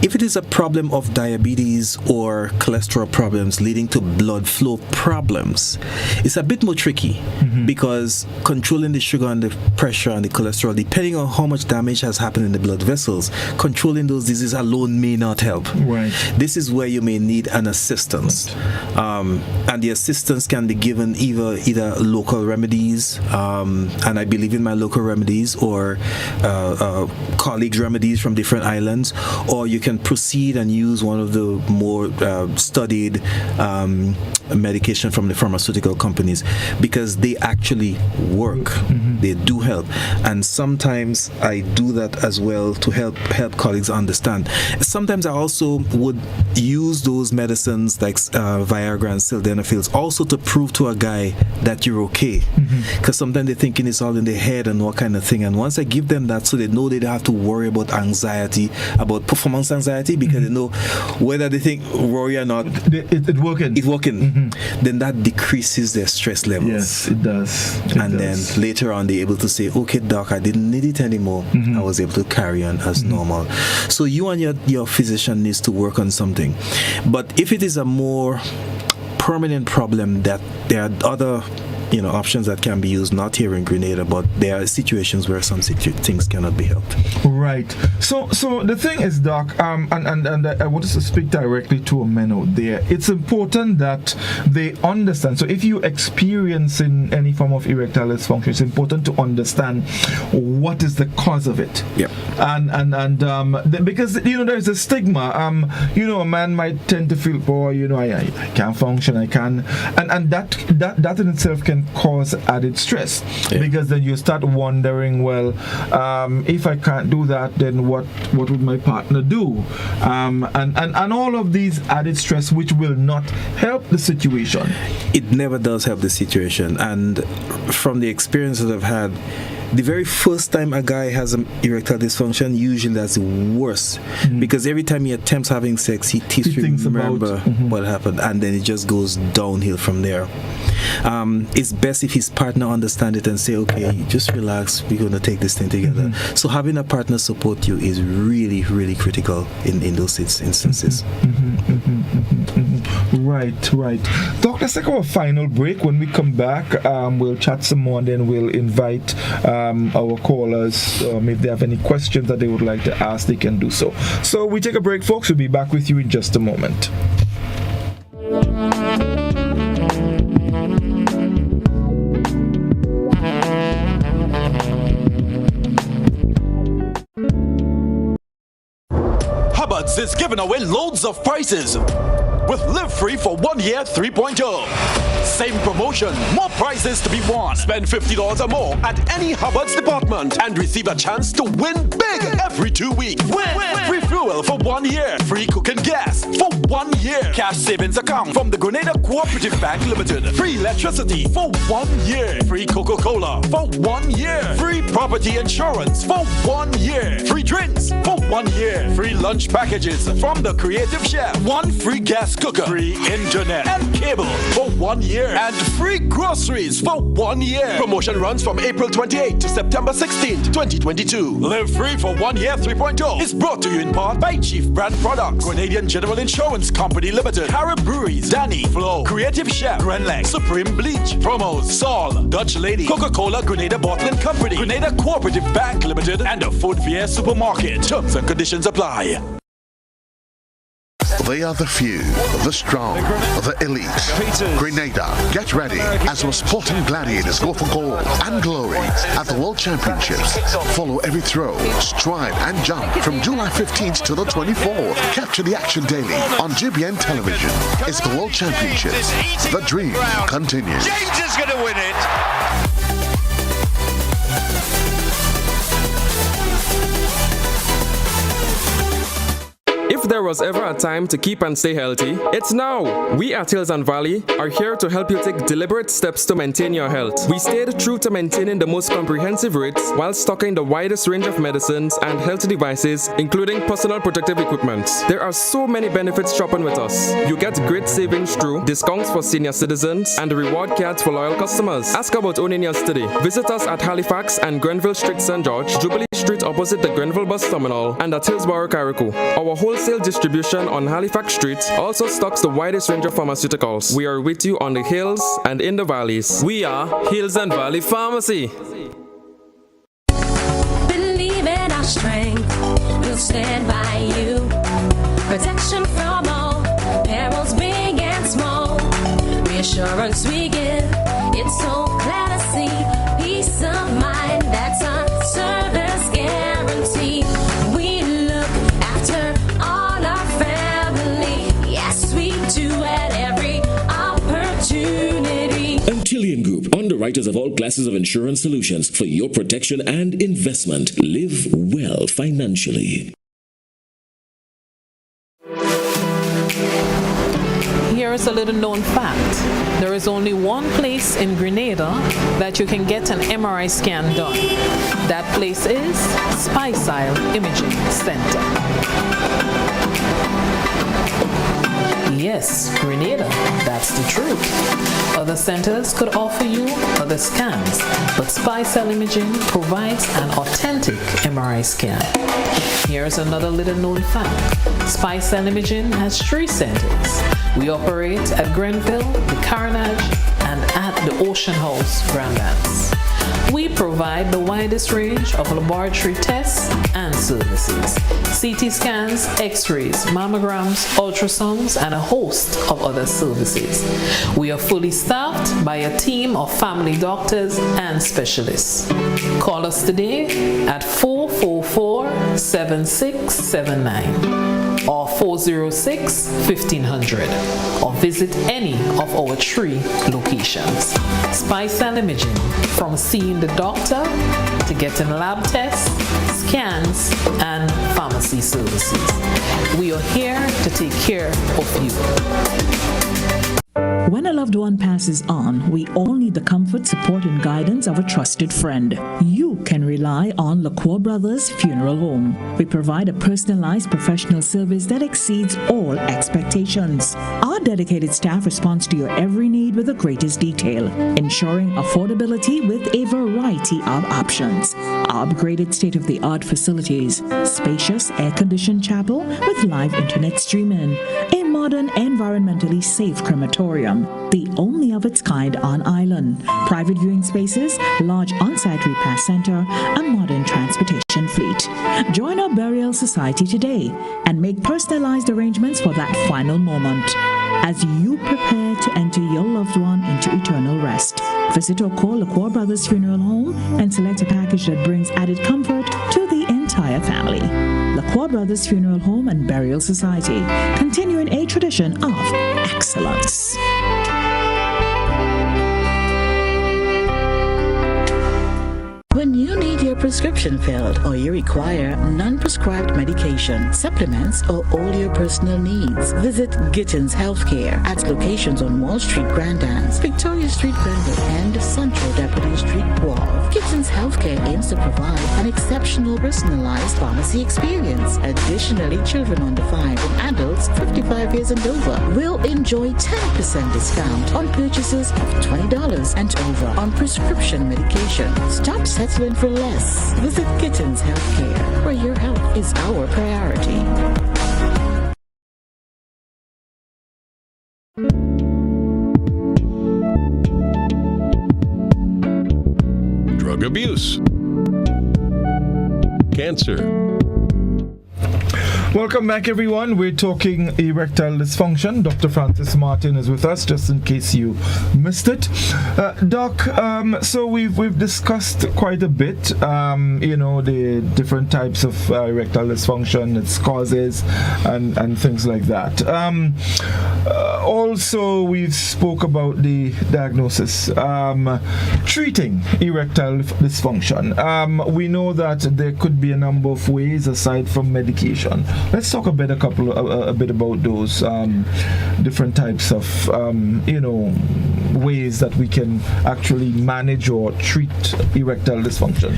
If it is a problem of diabetes or cholesterol problems leading to blood flow problems, it's a bit more tricky, because controlling the sugar and the pressure and the cholesterol, depending on how much damage has happened in the blood vessels, controlling those diseases alone may not help. This is where you may need an assistance. And the assistance can be given either local remedies, and I believe in my local remedies, or colleagues' remedies from different islands, or you can proceed and use one of the more studied medication from the pharmaceutical companies, because they actually work. They do help. And sometimes I do that as well to help colleagues understand. Sometimes I also would use those medicines like Viagra and sildenafils also to prove to a guy that you're okay, because sometimes they're thinking it's all in their head and what kind of thing. And once I give them that, so they know they don't have to worry about anxiety, about performance anxiety, because they know whether they think worry or not, it's working. Then that decreases their stress levels. Yes, it does. Then later on they're able to say, okay doc, I didn't need it anymore. I was able to carry on as normal. So you and your physician needs to work on something. But if it is a more permanent problem, that there are other options that can be used, not here in Grenada, but there are situations where some things cannot be helped. Right. So the thing is, Doc, and I want to speak directly to a men out there. It's important that they understand. So if you experience in any form of erectile dysfunction, it's important to understand what is the cause of it. Yeah. And because there's a stigma. A man might tend to feel, I can't function, I can, and that in itself can can cause added stress, because then you start wondering, well, if I can't do that, then what would my partner do? And all of these added stress, which will not help the situation. It never does help the situation. And from the experiences I've had, the very first time a guy has an erectile dysfunction, usually that's worse, because every time he attempts having sex, he thinks remember what happened, and then it just goes downhill from there. It's best if his partner understands it and say, okay, just relax, we're going to take this thing together. So having a partner support you is really, really critical in those instances. Right. Doc, let's take our final break. When we come back, we'll chat some more, and then we'll invite our callers. If they have any questions that they would like to ask, they can do so. So we take a break, folks. We'll be back with you in just a moment. Hubbards is giving away loads of prizes with Live Free for 1 year 3.0. Same promotion, more prizes to be won. Spend $50 or more at any Hubbards department and receive a chance to win big every 2 weeks. Win! Free fuel for 1 year. Free cooking gas for 1 year. Cash savings account from the Grenada Cooperative Bank Limited. Free electricity for 1 year. Free Coca-Cola for 1 year. Free property insurance for 1 year. Free drinks for 1 year. Free lunch packages from the Creative Chef. 1 free gas cooker. Free internet and cable for 1 year. And free groceries for 1 year. Promotion runs from April 28 to September 16th, 2022. Live Free for 1 year 3.0 is brought to you in part by Chief Brand Products, Grenadian General Insurance Company Limited, Carib Breweries, Danny, Flow, Creative Chef, Grenlex, Supreme Bleach, Promos, Sol, Dutch Lady, Coca-Cola Grenada Bottling Company, Grenada Cooperative Bank Limited, and the Food Fair Supermarket. Terms and conditions apply. They are the few, the strong, the elite. Grenada, get ready as our sporting gladiators go for gold and glory at the World Championships. Follow every throw, stride and jump from July 15th to the 24th. Capture the action daily on GBN television. It's the World Championships. The dream continues. James is going to win it. If there was ever a time to keep and stay healthy, it's now! We at Hills and Valley are here to help you take deliberate steps to maintain your health. We stayed true to maintaining the most comprehensive rates while stocking the widest range of medicines and health devices, including personal protective equipment. There are so many benefits shopping with us. You get great savings through discounts for senior citizens and reward cards for loyal customers. Ask about owning yours today. Visit us at Halifax and Grenville Street, St. George, Jubilee Street opposite the Grenville Bus Terminal, and at Hillsborough, Carriacou. Our wholesale distribution on Halifax Street also stocks the widest range of pharmaceuticals. We are with you on the hills and in the valleys. We are Hills and Valley Pharmacy. Believe in our strength, we'll stand by you. Protection from all perils, big and small. Reassurance we give, it's so glad to see. Peace of mind, that's our service guarantee. We look after all our family. Yes, we do at every opportunity. Antillian Group, underwriters of all classes of insurance solutions for your protection and investment. Live well financially. Here is a little known fact. There is only one place in Grenada that you can get an MRI scan done. That place is Erectile Imaging Center. Yes, Grenada, that's the truth. Other centers could offer you other scans, but Erectile Imaging provides an authentic MRI scan. Here's another little known fact. Erectile Imaging has 3 centers. We operate at Grenville, the Carnage, and at the Ocean House, Grandlands. We provide the widest range of laboratory tests and services. CT scans, x-rays, mammograms, ultrasounds, and a host of other services. We are fully staffed by a team of family doctors and specialists. Call us today at 444-7679 or 406-1500 or visit any of our 3 locations. Spice Cell Imaging, from seeing the doctor to getting lab tests, scans, and pharmacy services. We are here to take care of you. When a loved one passes on, we all need the comfort, support, and guidance of a trusted friend. You can rely on LaCour Brothers Funeral Home. We provide a personalized professional service that exceeds all expectations. Our dedicated staff responds to your every need with the greatest detail, ensuring affordability with a variety of options. Our upgraded state-of-the-art facilities, spacious air-conditioned chapel with live internet streaming, a modern, environmentally safe crematorium, the only of its kind on island, private viewing spaces, large on-site repast center, a modern transportation fleet. Join our burial society today and make personalized arrangements for that final moment as you prepare to enter your loved one into eternal rest. Visit or call LaCour Brothers Funeral Home and select a package that brings added comfort to the entire family. LaCour Brothers Funeral Home and Burial Society, continuing a tradition of excellence. When you need your prescription filled or you require non-prescribed medication, supplements, or all your personal needs, visit Gittins Healthcare at locations on Wall Street, Grand Anse, Victoria Street, Granville, and Central Deputy Street, Guelph. Gittins Healthcare aims to provide an exceptional personalized pharmacy experience. Additionally, children under 5 and adults 55 years and over will enjoy 10% discount on purchases of $20 and over on prescription medication. Stop settling for less. Visit Gittins Healthcare, where your health is our priority. Drug abuse. Cancer. Welcome back, everyone. We're talking erectile dysfunction. Dr. Francis Martin is with us, just in case you missed it. Doc, so we've discussed quite a bit, the different types of erectile dysfunction, its causes, and things like that. Also, we've spoke about the diagnosis, treating erectile dysfunction. We know that there could be a number of ways aside from medication. Let's talk a bit about those different types of ways that we can actually manage or treat erectile dysfunction.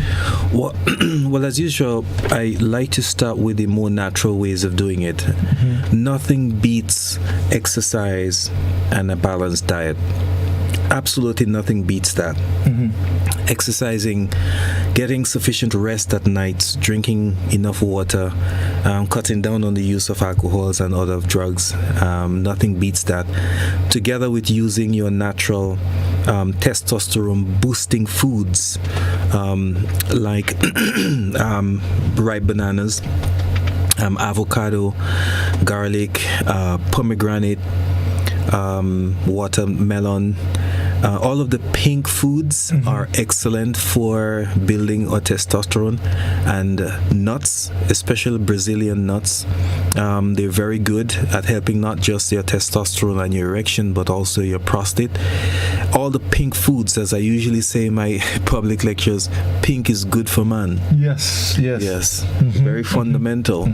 Well, as usual, I like to start with the more natural ways of doing it. Mm-hmm. Nothing beats exercise and a balanced diet. Absolutely nothing beats that. Mm-hmm. Exercising, getting sufficient rest at night, drinking enough water, cutting down on the use of alcohols and other drugs, nothing beats that. Together with using your natural testosterone boosting foods like ripe bananas, avocado, garlic, pomegranate, watermelon. All of the pink foods are excellent for building our testosterone, and nuts, especially Brazilian nuts, they're very good at helping not just your testosterone and your erection, but also your prostate. All the pink foods, as I usually say in my public lectures, pink is good for man. Yes. Very fundamental.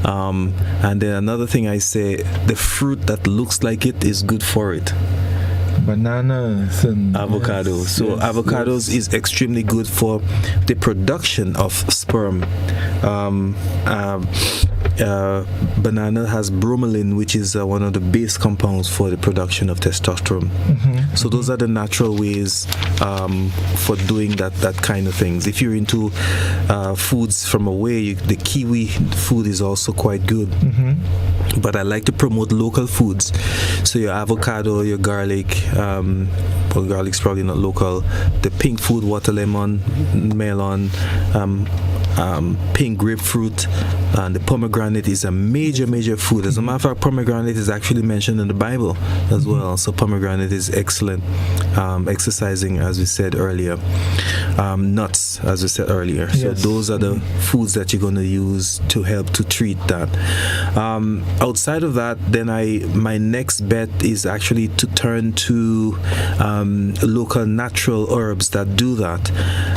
And then another thing I say, the fruit that looks like it is good for it. Bananas and avocado. Avocados is extremely good for the production of sperm. Banana has bromelain, which is one of the base compounds for the production of testosterone. So those are the natural ways for doing that kind of things. If you're into foods from away, the kiwi food is also quite good. But I like to promote local foods. So your avocado, your garlic, well, garlic's probably not local. The pink food, water lemon, melon, pink grapefruit, And the pomegranate is a major food. As a matter of fact, pomegranate is actually mentioned in the Bible as well. So pomegranate is excellent. Exercising, as we said earlier. Nuts, as we said earlier. So those are the foods that you're going to use to help to treat that. Outside of that, then my next bet is actually to turn to local natural herbs that do that.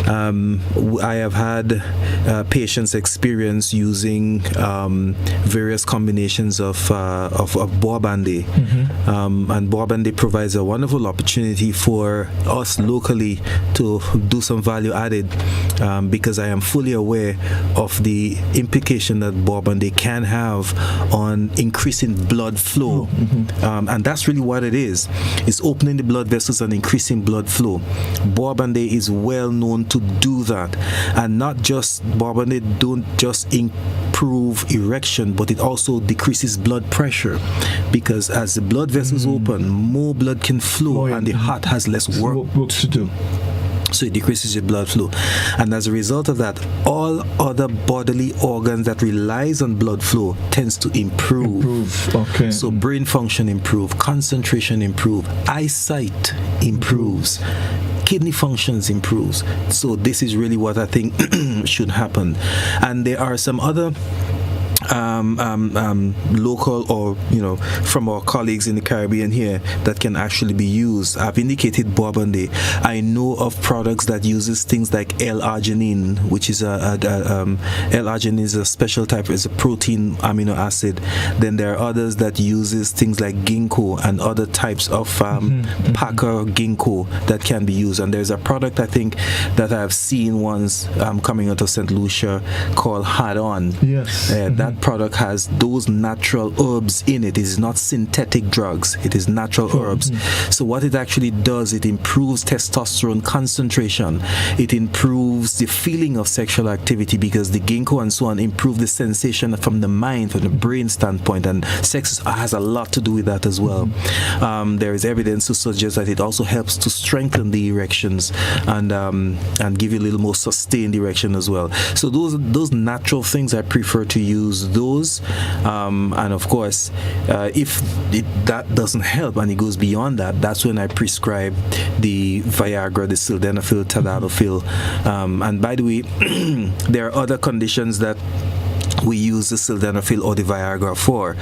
I have had patients experience using various combinations of Boabande, and Boabande provides a wonderful opportunity for us locally to do some value added, because I am fully aware of the implication that Boabande can have on increasing blood flow, and that's really what it is. It's opening the blood vessels and increasing blood flow. Boabande is well known to do that, and not just Boabande don't just improve erection, but it also decreases blood pressure, because as the blood vessels open, more blood can flow, and the heart has less work to do. So it decreases your blood flow, and as a result of that, all other bodily organs that relies on blood flow tends to improve. Okay. So brain function improve, concentration improve, eyesight improves, kidney functions improves. So this is really what I think should happen. And there are some other local, or from our colleagues in the Caribbean here, that can actually be used. I've indicated Boabande. I know of products that uses things like L-arginine, which is L-arginine is a special type, it's a protein amino acid. Then there are others that uses things like ginkgo and other types of Packer ginkgo that can be used. And there's a product I think that I've seen once coming out of St. Lucia called Had On. Yes. That product has those natural herbs in it. It is not synthetic drugs. It is natural herbs. So what it actually does, it improves testosterone concentration. It improves the feeling of sexual activity, because the ginkgo and so on improve the sensation from the mind, from the brain standpoint, and sex has a lot to do with that as well. There is evidence to suggest that it also helps to strengthen the erections and give you a little more sustained erection as well. So those natural things I prefer to use those, and of course if that doesn't help and it goes beyond that, that's when I prescribe the Viagra, the sildenafil, tadalafil, and by the way there are other conditions that we use the sildenafil or the Viagra for.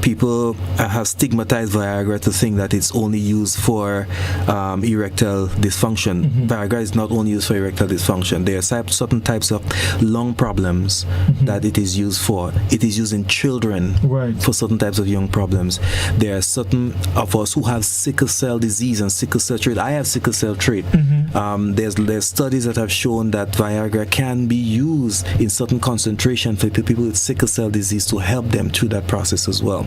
People have stigmatized Viagra to think that it's only used for erectile dysfunction. Viagra is not only used for erectile dysfunction. There are certain types of lung problems that it is used for. It is used in children for certain types of young problems. There are certain of us who have sickle cell disease and sickle cell trait. I have sickle cell trait. There's studies that have shown that Viagra can be used in certain concentration for people with sickle cell disease to help them through that process as well.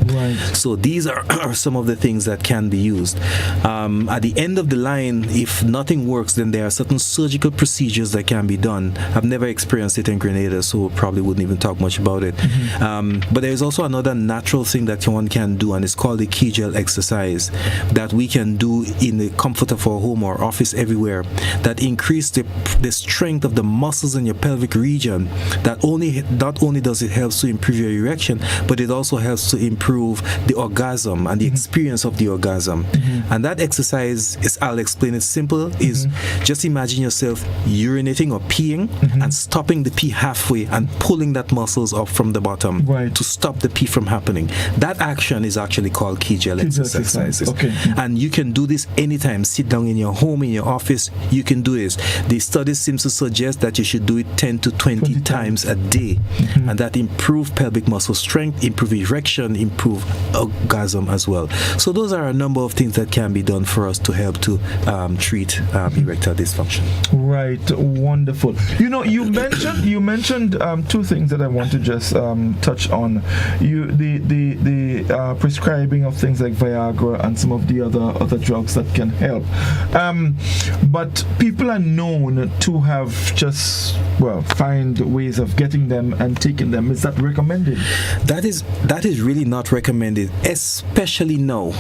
So these are some of the things that can be used. At the end of the line, if nothing works, then there are certain surgical procedures that can be done. I've never experienced it in Grenada, so probably wouldn't even talk much about it. But there is also another natural thing that one can do, and it's called the Kegel exercise, that we can do in the comfort of our home or office, everywhere, that increase the strength of the muscles in your pelvic region. That not only does it helps to improve your erection, but it also helps to improve the orgasm and the experience of the orgasm. And that exercise is, I'll explain it simple, is just imagine yourself urinating or peeing and stopping the pee halfway and pulling that muscles up from the bottom to stop the pee from happening. That action is actually called Kegel exercises. And you can do this anytime. Sit down in your home, in your office, you can do this. The studies seem to suggest that you should do it 10 to 20 times a day, and that improve pelvic muscle strength, improve erection, improve orgasm as well. So those are a number of things that can be done for us to help to treat erectile dysfunction. Right, wonderful. You mentioned two things that I want to just touch on. The prescribing of things like Viagra and some of the other drugs that can help. But people are known to have just find ways of getting them and taking them. Is that recommended? That is really not recommended, especially now.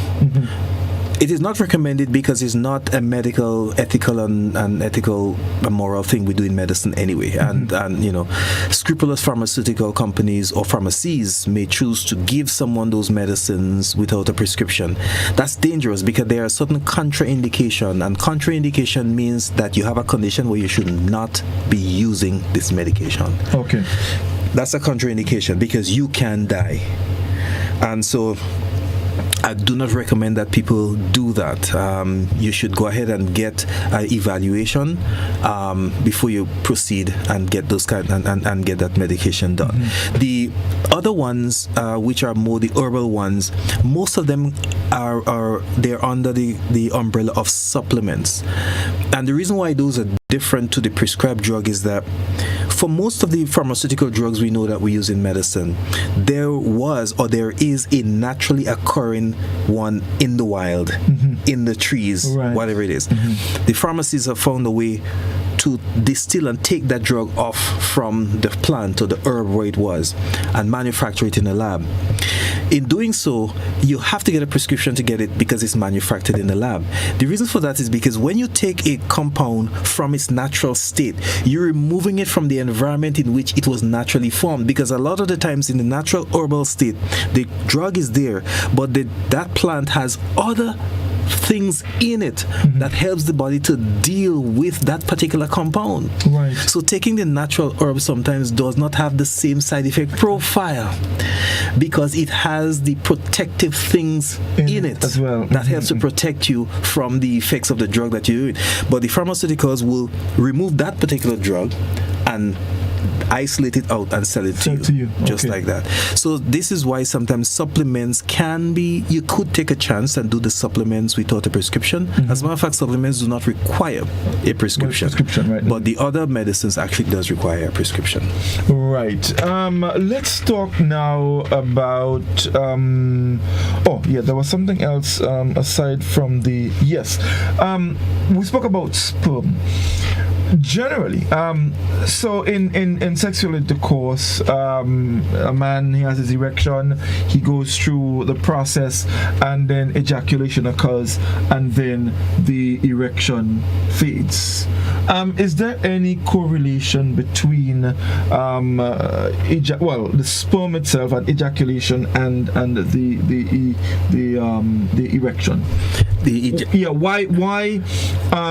It is not recommended because it's not a medical, ethical, and ethical, moral thing we do in medicine anyway. And scrupulous pharmaceutical companies or pharmacies may choose to give someone those medicines without a prescription. That's dangerous because there are certain contraindication, and contraindication means that you have a condition where you should not be using this medication. Okay. That's a contraindication because you can die. And so I do not recommend that people do that. You should go ahead and get an evaluation before you proceed and get those and get that medication done. Mm-hmm. The other ones, which are more the herbal ones, most of them they're under the umbrella of supplements. And the reason why those are different to the prescribed drug is that for most of the pharmaceutical drugs we know that we use in medicine, there is a naturally occurring one in the wild, mm-hmm. in the trees, right. Whatever it is. Mm-hmm. The pharmacies have found a way to distill and take that drug off from the plant or the herb where it was and manufacture it in a lab. In doing so, you have to get a prescription to get it because it's manufactured in the lab. The reason for that is because when you take a compound from its natural state, you're removing it from the environment in which it was naturally formed, because a lot of the times in the natural herbal state, the drug is there, but that plant has other things in it, mm-hmm. that helps the body to deal with that particular compound. Right. So taking the natural herb sometimes does not have the same side effect profile because it has the protective things in it as well, that helps to protect you from the effects of the drug that you're doing. But the pharmaceuticals will remove that particular drug and isolate it out and sell it to you. Just like that. So this is why sometimes supplements you could take a chance and do the supplements without a prescription. Mm-hmm. As a matter of fact, supplements do not require a prescription. Right. But the other medicines actually does require a prescription. Right. Let's talk now about there was something else aside from the we spoke about sperm. Generally, so in sexual intercourse, a man, he has his erection, he goes through the process, and then ejaculation occurs, and then the erection fades. Is there any correlation between the sperm itself and ejaculation and the erection? Why?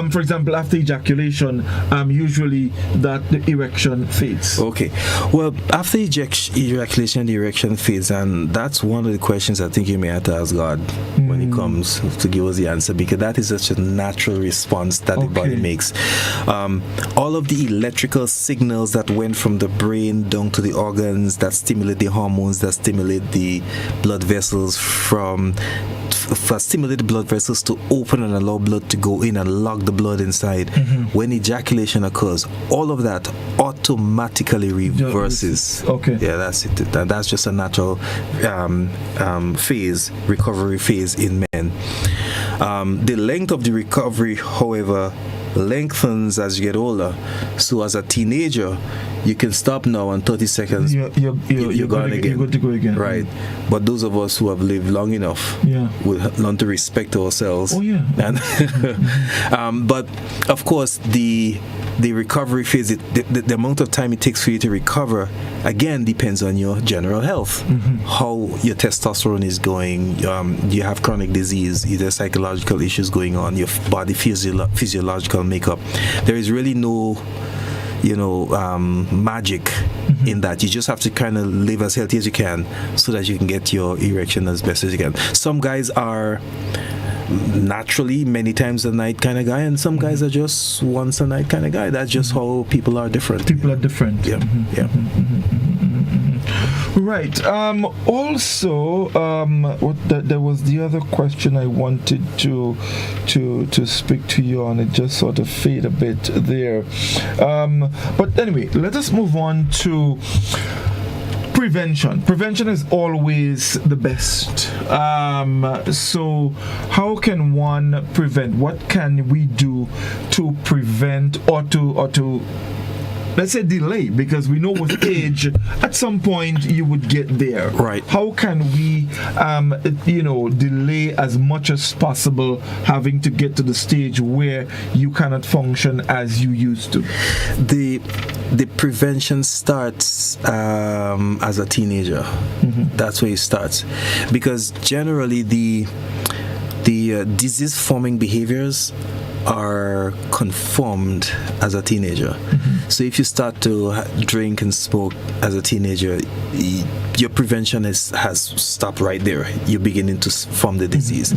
For example, after ejaculation, usually that the erection fades. Okay. Well, after ejaculation, the erection fades, and that's one of the questions I think you may have to ask God when He comes to give us the answer, because that is such a natural response that the body makes. All of the electrical signals that went from the brain down to the organs that stimulate the hormones, that stimulate the blood vessels stimulate the blood vessels to open and allow blood to go in and lock the blood inside. Mm-hmm. When ejaculation occurs, all of that automatically reverses. Okay. Yeah, that's it. That's just a natural recovery phase in men. The length of the recovery, however, lengthens as you get older. So as a teenager, you can stop now, and 30 seconds you're gone again. You're good to go again. Right. But those of us who have lived long enough will learn to respect ourselves. Oh yeah. And but of course the recovery phase, the amount of time it takes for you to recover, again, depends on your general health. Mm-hmm. How your testosterone is going, you have chronic disease, either psychological issues going on, your body physiological makeup. There is really no magic in that. You just have to kind of live as healthy as you can so that you can get your erection as best as you can. Some guys are naturally many times a night kind of guy, and some guys are just once a night kind of guy. That's just how people are different. People are different. Yeah. Mm-hmm. Yeah. Right. Also, there was the other question I wanted to speak to you on. It just sort of faded a bit there. But anyway, let us move on to prevention. Prevention is always the best. So how can one prevent? What can we do to prevent or to let's say delay, because we know with age, at some point you would get there. Right. How can we, delay as much as possible, having to get to the stage where you cannot function as you used to? The prevention starts as a teenager. That's where it starts, because generally the disease-forming behaviors are conformed as a teenager. So if you start to drink and smoke as a teenager, your prevention has stopped right there. You're beginning to form the disease.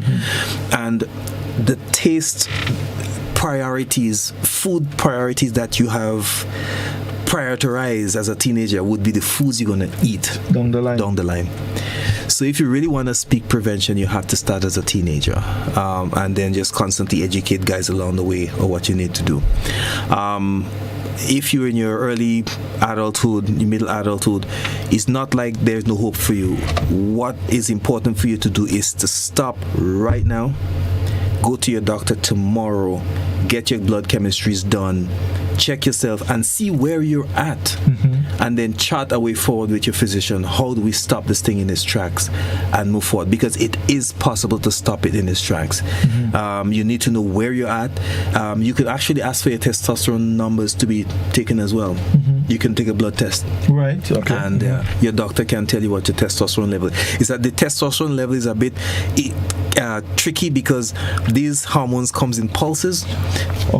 And the taste priorities, food priorities that you have prioritized as a teenager would be the foods you're going to eat down the line. So if you really want to speak prevention, you have to start as a teenager, and then just constantly educate guys along the way of what you need to do. If you're in your early adulthood, your middle adulthood, it's not like there's no hope for you. What is important for you to do is to stop right now, go to your doctor tomorrow, get your blood chemistries done, check yourself and see where you're at, and then chart a way forward with your physician. How do we stop this thing in its tracks and move forward? Because it is possible to stop it in its tracks. You need to know where you're at. You could actually ask for your testosterone numbers to be taken as well. You can take a blood test, right? Okay. And your doctor can tell you what your testosterone level is. That the testosterone level is a bit tricky, because these hormones comes in pulses,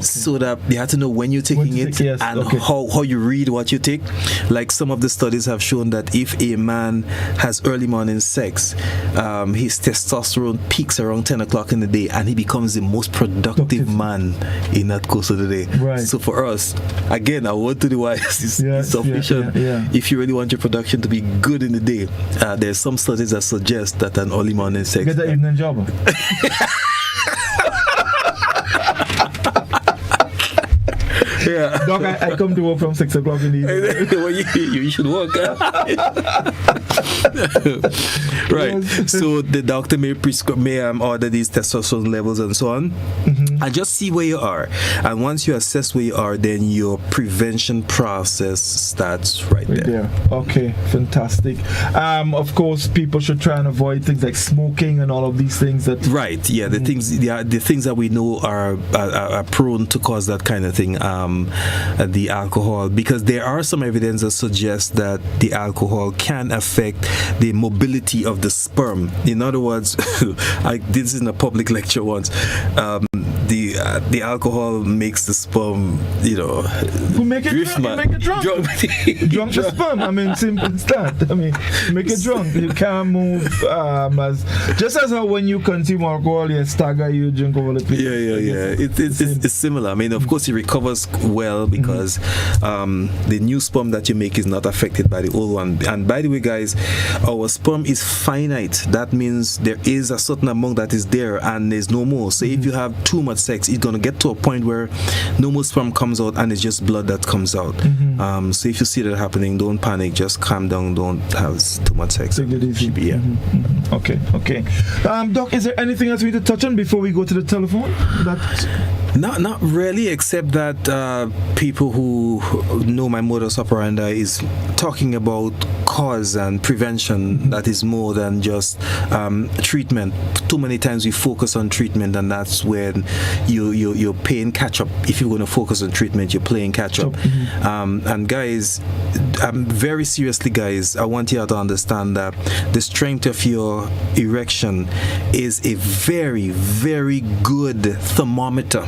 so that you have to know when you're taking it, and how you read what you take. Like some of the studies have shown that if a man has early morning sex, his testosterone peaks around 10 o'clock in the day, and he becomes the most productive man in that course of the day. Right. So for us, again, our word to the wise is sufficient. If you really want your production to be good in the day, there's some studies that suggest that an early morning sex. Get the evening job. Doc, I come to work from 6 o'clock in the evening. Well, you should work. Right. So the doctor may order these testosterone levels and so on, and just see where you are. And once you assess where you are, then your prevention process starts right there. Okay, fantastic. Of course, people should try and avoid things like smoking and all of these things. That the things that we know are prone to cause that kind of thing. The alcohol, because there are some evidence that suggests that the alcohol can affect the mobility of the sperm. In other words, I did this in a public lecture once. The alcohol makes the sperm, who make it drunk. Drunk the sperm. I mean, simple as that. I mean, make it drunk. You can't move just as how when you consume alcohol, you stagger, you drink over the place. It's similar. I mean, of course, it recovers well, because the new sperm that you make is not affected by the old one. And by the way, guys, our sperm is finite. That means there is a certain amount that is there, and there's no more. So if you have too much sex, it's going to get to a point where no more sperm comes out, and it's just blood that comes out. So if you see that happening, don't panic, just calm down, don't have too much sex. Take it easy. Okay. Doc, is there anything else we need to touch on before we go to the telephone? Not really, except that people who know my modus operandi is talking about cause and prevention. That is more than just treatment. Too many times we focus on treatment, and that's when you're playing catch up. If you're going to focus on treatment, you're playing catch up. And guys, very seriously, guys, I want you to understand that the strength of your erection is a very, very good thermometer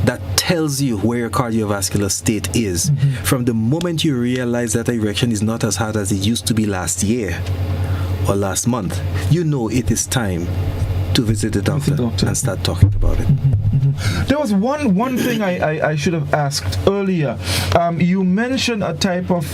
that tells you where your cardiovascular state is. From the moment you realize that erection is not as hard as it used to be last year or last month, you know it is time to visit the doctor and start talking about it. There was one thing I should have asked earlier. You mentioned a type of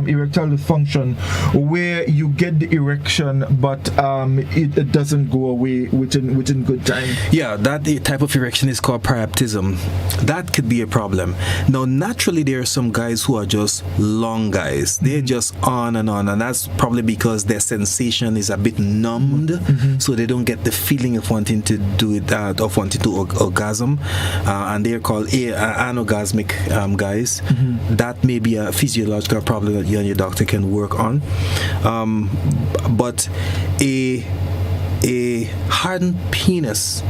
erectile dysfunction where you get the erection, but it doesn't go away within good time. Yeah, that type of erection is called priapism. That could be a problem. Now, naturally, there are some guys who are just long guys. They're just on, and that's probably because their sensation is a bit numbed, so they don't get the feeling of wanting to do it, of wanting to orgasm orgasm, and they're called anorgasmic guys. That may be a physiological problem that you and your doctor can work on. But a hardened penis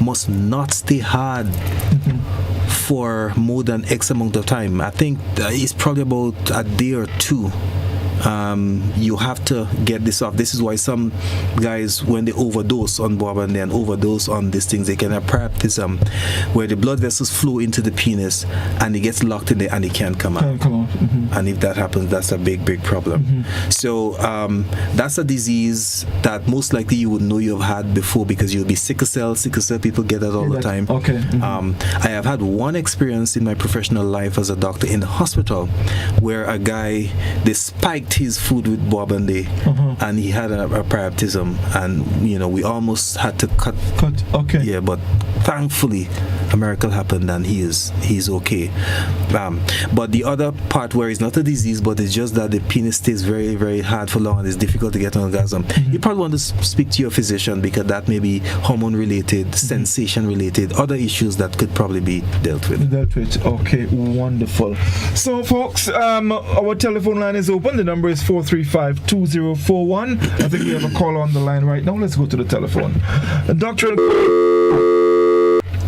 must not stay hard for more than X amount of time. I think it's probably about a day or two. You have to get this off. This is why some guys, when they overdose on Bourbon and overdose on these things, they can have priapism, where the blood vessels flow into the penis and it gets locked in there and it can't come out. And if that happens, that's a big problem. So that's a disease that most likely you would know you've had before, because you'll be sickle cell people get that all the time. I have had one experience in my professional life as a doctor in the hospital where a guy, they spiked his food with Bourbon and he had a priapism, and we almost had to cut. Yeah, but thankfully a miracle happened and he's okay. But the other part where it's not a disease, but it's just that the penis stays very, very hard for long and it's difficult to get an orgasm, you probably want to speak to your physician, because that may be hormone related, sensation related, other issues that could probably be dealt with. Okay, wonderful. So folks, our telephone line is open. The number is 435-2041. I think we have a caller on the line right now. Let's go to the telephone. Dr.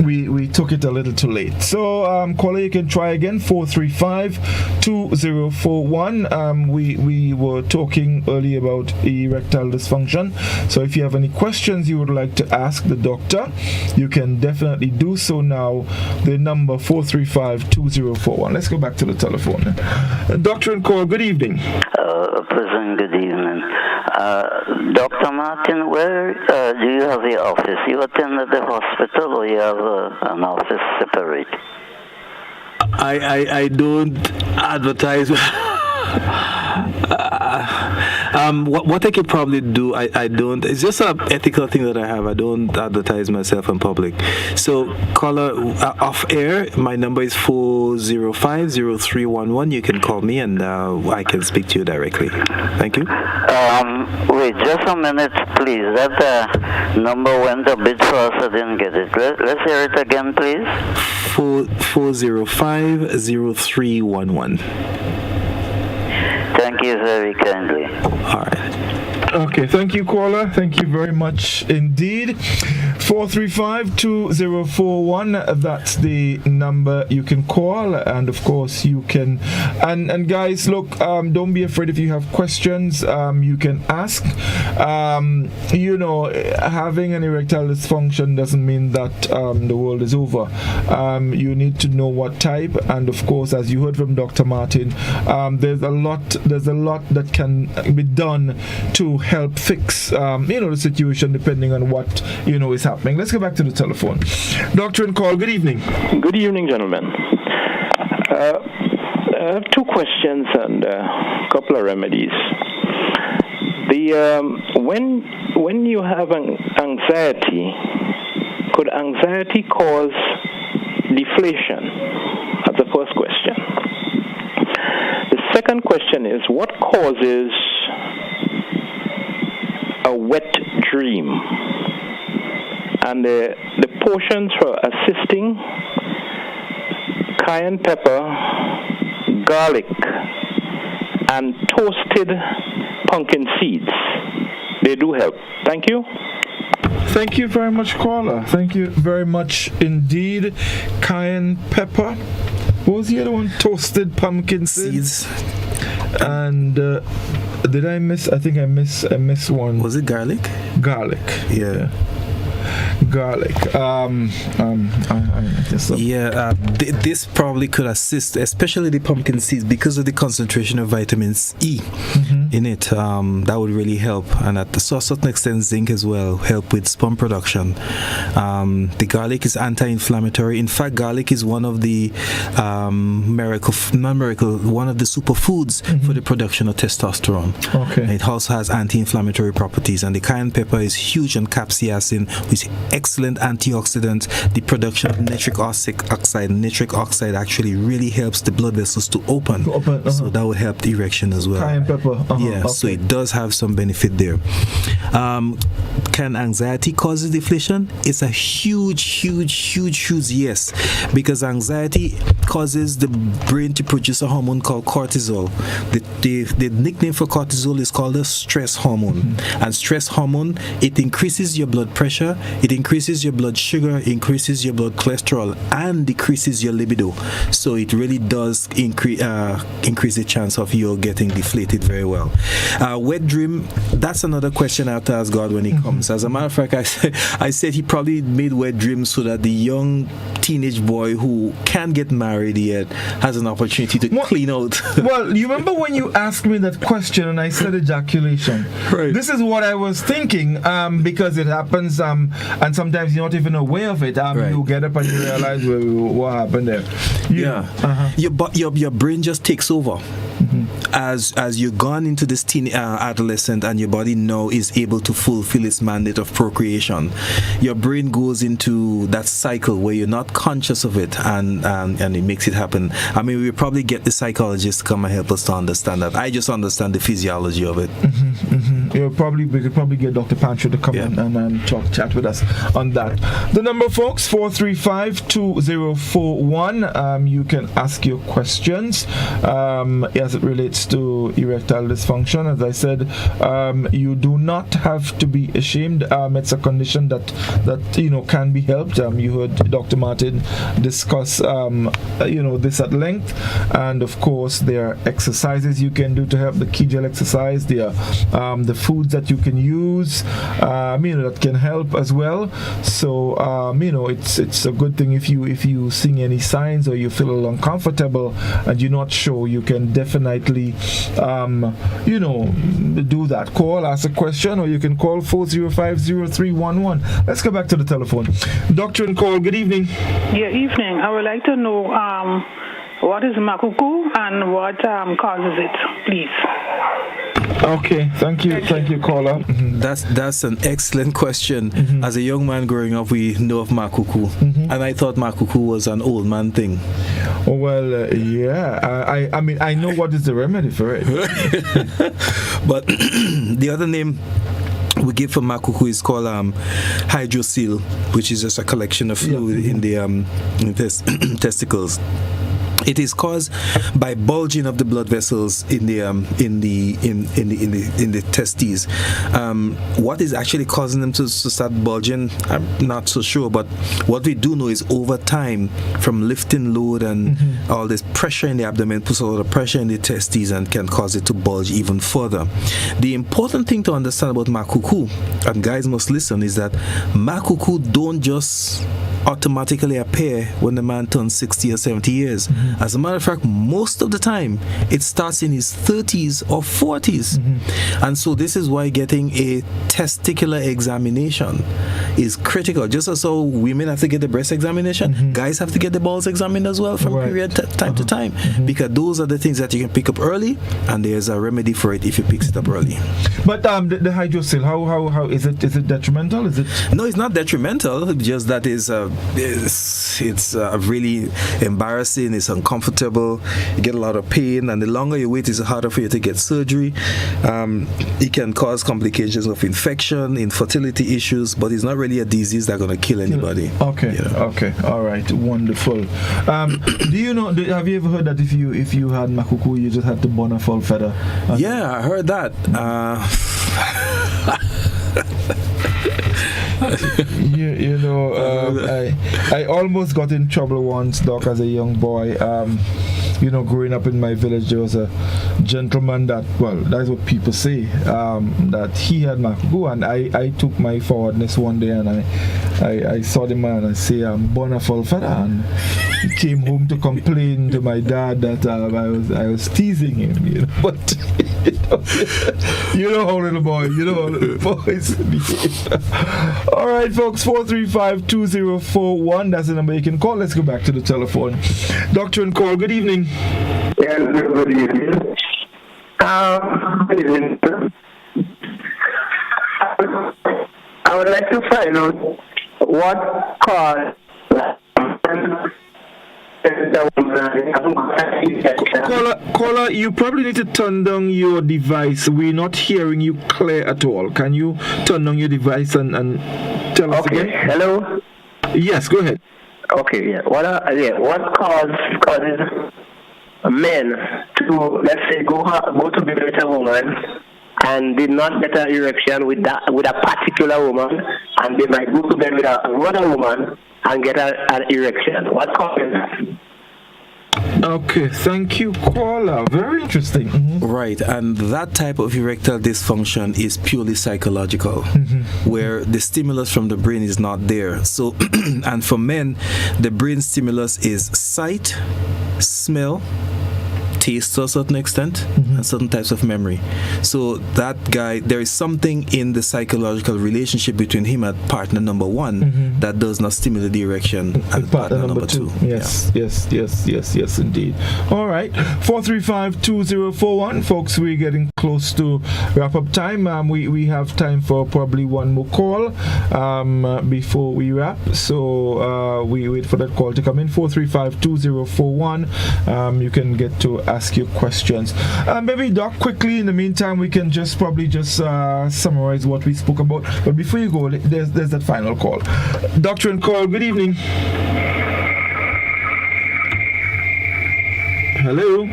We took it a little too late. So, caller, you can try again, 435-2041. We were talking earlier about erectile dysfunction. So, if you have any questions you would like to ask the doctor, you can definitely do so now. The number 435-2041. Let's go back to the telephone. Dr. and caller, good evening. Pleasant good evening. Dr. Martin, where do you have your office? You attend at the hospital, or you have an office separate? I don't advertise. What I could probably do, I don't. It's just an ethical thing that I have. I don't advertise myself in public. So, caller, off air, my number is 405-0311. You can call me and I can speak to you directly. Thank you. Wait, just a minute, please. That number went a bit fast. I didn't get it. Let's hear it again, please. 405-0311. Thank you very kindly. All right. Okay, thank you, caller. Thank you very much indeed. 435-2041. That's the number you can call, and of course you can. And guys, look, don't be afraid if you have questions. You can ask. Having an erectile dysfunction doesn't mean that the world is over. You need to know what type, and of course, as you heard from Dr. Martin, there's a lot that can be done to help fix the situation, depending on what is happening. Let's go back to the telephone. Doctor and call, good evening. Good evening, gentlemen. I have two questions and a couple of remedies. When you have anxiety, could anxiety cause deflation? That's the first question. The second question is, what causes a wet dream? And the portions for assisting: cayenne pepper, garlic, and toasted pumpkin seeds. They do help. Thank you. Thank you very much, caller. Thank you very much indeed. Cayenne pepper. What was the other one? Toasted pumpkin seeds. And did I miss? I think I missed one. Was it garlic? Garlic. Yeah. Garlic. This probably could assist, especially the pumpkin seeds, because of the concentration of vitamins E in it. That would really help, and to a certain extent, zinc as well help with sperm production. The garlic is anti-inflammatory. In fact, garlic is one of the one of the superfoods for the production of testosterone. Okay. And it also has anti-inflammatory properties, and the cayenne pepper is huge on capsaicin, which is excellent antioxidant. The production of nitric oxide actually really helps the blood vessels to open. So that would help the erection as well. Cayenne pepper. Yeah, so it does have some benefit there. Can anxiety cause deflation? It's a huge yes, because anxiety causes the brain to produce a hormone called cortisol. The nickname for cortisol is called the stress hormone. And stress hormone, it increases your blood pressure, it increases your blood sugar, increases your blood cholesterol, and decreases your libido. So it really does increase the chance of you getting deflated very well. Wet dream, that's another question I have to ask God when he comes. As a matter of fact, I said he probably made wet dreams so that the young teenage boy who can't get married yet has an opportunity to clean out. Well, you remember when you asked me that question and I said ejaculation? Right. This is what I was thinking, because it happens, and sometimes you're not even aware of it. You get up and you realize what happened there. Your brain just takes over. As you've gone into this teen adolescent, and your body now is able to fulfill its mandate of procreation, your brain goes into that cycle where you're not conscious of it, and it makes it happen. I mean, we'll probably get the psychologist to come and help us to understand that. I just understand the physiology of it. We could probably get Dr. Pancho to come and chat with us on that. The number, folks, 435-2041. You can ask your questions as it relates to erectile dysfunction. As I said, you do not have to be ashamed. It's a condition that can be helped. You heard Dr. Martin discuss this at length, and of course there are exercises you can do to help. The Kegel exercise, the foods that you can use, that can help as well. So it's a good thing if you see any signs or you feel a little uncomfortable and you're not sure, you can definitely do that. Call, ask a question, or you can call 405-0311. Let's go back to the telephone. Doctor and call, good evening. Yeah, evening. I would like to know what is makuku and what causes it, please. Okay, thank you, caller. That's an excellent question. As a young man growing up, we know of makuku, and I thought makuku was an old man thing. Well, I mean, I know what is the remedy for it. But the other name we give for makuku is called hydrocele, which is just a collection of fluid in the testicles. It is caused by bulging of the blood vessels in the testes. What is actually causing them to start bulging, I'm not so sure, but what we do know is over time, from lifting load and all this pressure in the abdomen puts a lot of pressure in the testes and can cause it to bulge even further. The important thing to understand about makuku, and guys must listen, is that makuku don't just automatically appear when the man turns 60 or 70 years. As a matter of fact, most of the time it starts in his 30s or 40s. And so this is why getting a testicular examination is critical. Just as so women have to get the breast examination, guys have to get the balls examined as well from period time to time, because those are the things that you can pick up early, and there's a remedy for it if you pick it up early. But the hydrocele, how is it detrimental? Is it? No, it's not detrimental. Just that it's really embarrassing. It's uncomfortable. You get a lot of pain, and the longer you wait, it's harder for you to get surgery. It can cause complications of infection, infertility issues, but it's not really a disease that's going to kill anybody. Okay, all right, wonderful. Do you know? Have you ever heard that if you had makuku, you just had to burn a full feather? Yeah, I heard that. I almost got in trouble once, Doc, as a young boy. Growing up in my village, there was a gentleman that's what people say, that he had makuku, and I took my forwardness one day and I saw the man and I say, born a full feather, and he came home to complain to my dad that I was teasing him, but you know how little boys behave. All right, folks, 435-2041, that's the number you can call. Let's go back to the telephone. Doctor and call, good evening. Yes, good evening. Good evening. I would like to find out what caused Caller, you probably need to turn down your device. We're not hearing you clear at all. Can you turn down your device and tell us again? Hello? Yes, go ahead. Okay, yeah. What causes men to, let's say, go to bed with a woman and did not get an erection with a particular woman, and they might go to bed with another woman and get an erection? What causes that? Okay, thank you, caller. Very interesting. Mm-hmm. Right, and that type of erectile dysfunction is purely psychological, where the stimulus from the brain is not there. So, and for men, the brain stimulus is sight, smell, taste to a certain extent, and certain types of memory. So that guy, there is something in the psychological relationship between him and partner number one that does not stimulate the erection and partner number two. Yes, yes, indeed. All right, 435-2041, folks. We're getting close to wrap up time. We have time for probably one more call before we wrap. So we wait for that call to come in. 435-2041. You can get to ask your questions. Maybe, Doc, quickly in the meantime, we can just summarize what we spoke about. But before you go, there's that final call. Doctor and call, good evening. Hello.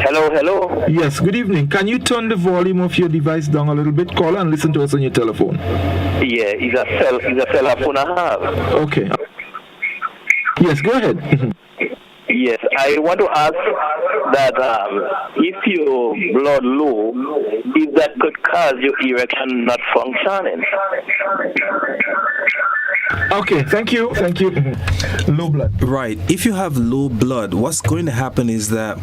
Hello. Yes, good evening. Can you turn the volume of your device down a little bit, caller, and listen to us on your telephone? Yeah, it's a cell phone I have. Okay. Yes, go ahead. Yes, I want to ask that if your blood low, if that could cause your erection not functioning. Okay, thank you. Low blood. Right. If you have low blood, what's going to happen is that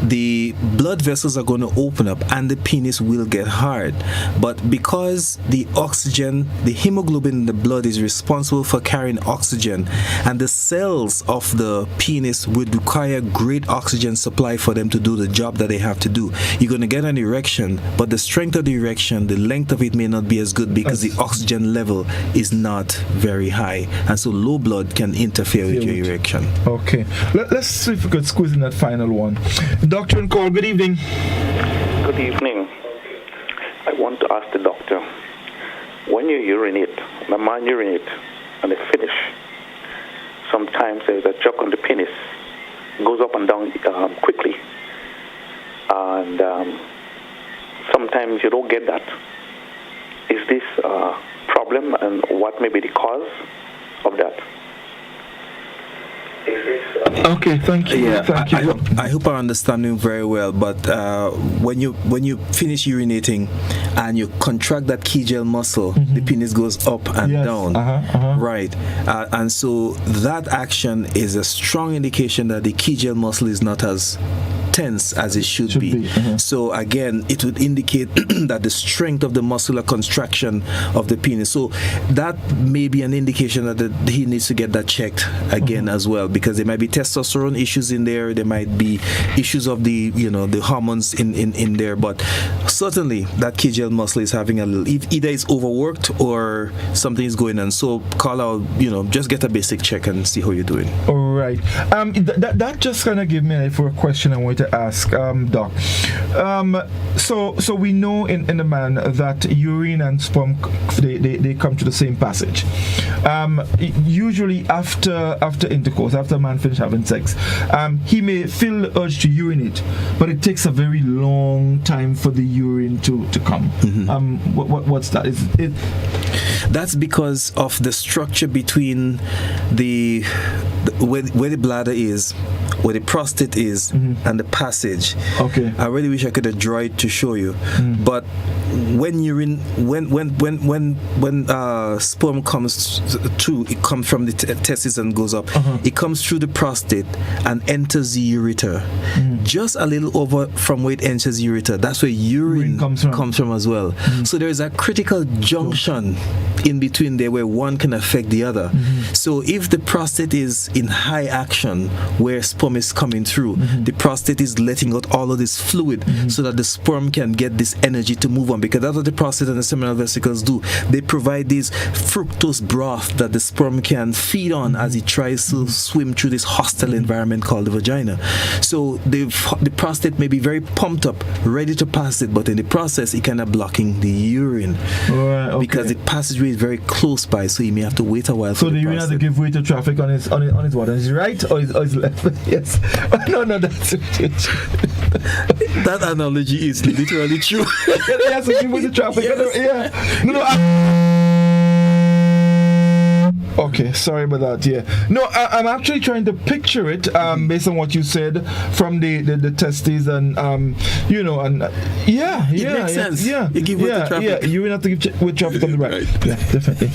the blood vessels are going to open up and the penis will get hard. But because the oxygen, the hemoglobin in the blood is responsible for carrying oxygen, and the cells of the penis would require great oxygen supply for them to do the job that they have to do, you're going to get an erection, but the strength of the erection, the length of it may not be as good because the oxygen level is not very high. And so low blood can interfere with your erection. Okay. Let's see if we could squeeze in that final one. Doctor and call, good evening. Good evening. I want to ask the doctor, when you urinate, the man urinate, and they finish, sometimes there's a jerk on the penis, goes up and down quickly, and sometimes you don't get that. Is this a problem, and what may be the cause of that? Okay, thank you. Yeah, thank you. I hope I understand you very well. But when you finish urinating and you contract that Kegel muscle, the penis goes up and down, right? And so that action is a strong indication that the Kegel muscle is not as tense as it should be. So again, it would indicate that the strength of the muscular contraction of the penis. So that may be an indication that he needs to get that checked again as well, because there might be testosterone issues in there. There might be issues of the the hormones in there. But certainly that Kegel muscle is having a little, either it's overworked or something is going on. So call out, just get a basic check and see how you're doing. All right. That just kind of gave me for a question I wanted to ask, Doc. So we know in a man that urine and sperm they come to the same passage. Usually after intercourse, after a man finishes having sex, he may feel the urge to urinate, but it takes a very long time for the urine to come. What's that? Is it? That's because of the structure between where the bladder is, where the prostate is, and the passage. Okay. I really wish I could have drawn it to show you, but when urine, when sperm comes through, it comes from the testes and goes up. It comes through the prostate and enters the ureter. Just a little over from where it enters the ureter. That's where urine comes from as well. So there is a critical junction in between there where one can affect the other. So if the prostate is in high action, where sperm is coming through, the prostate is letting out all of this fluid so that the sperm can get this energy to move on, because that's what the prostate and the seminal vesicles do. They provide this fructose broth that the sperm can feed on as it tries to swim through this hostile environment called the vagina. So the prostate may be very pumped up, ready to pass it, but in the process it kind of blocking the urine because the passageway is very close by, so you may have to wait a while. So the urine has to give way to traffic on his what? On his right or his left? Yes. No, that's that analogy is literally true. It has to give way to traffic. Yes. Yeah. No. Okay, sorry about that. Yeah, no, I'm actually trying to picture it based on what you said from the testes and it makes sense. Yeah, you give way to traffic. Yeah, you will have to give with traffic on the right. Yeah, definitely.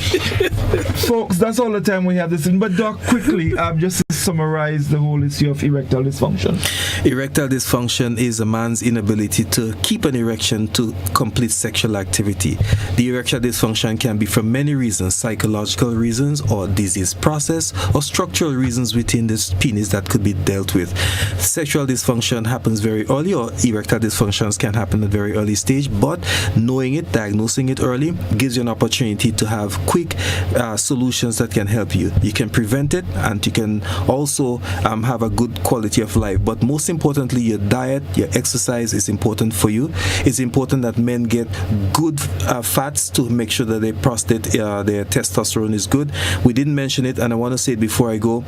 Folks, that's all the time we have this in. But Doc, quickly, just to summarize the whole issue of erectile dysfunction. Erectile dysfunction is a man's inability to keep an erection to complete sexual activity. The erectile dysfunction can be for many reasons: psychological reasons, or disease process, or structural reasons within this penis that could be dealt with. Sexual dysfunction happens very early, or erectile dysfunctions can happen at a very early stage, but knowing it, diagnosing it early, gives you an opportunity to have quick solutions that can help you. You can prevent it, and you can also have a good quality of life. But most importantly, your diet, your exercise is important for you. It's important that men get good fats to make sure that their prostate, their testosterone is good. We didn't mention it, and I want to say it before I go.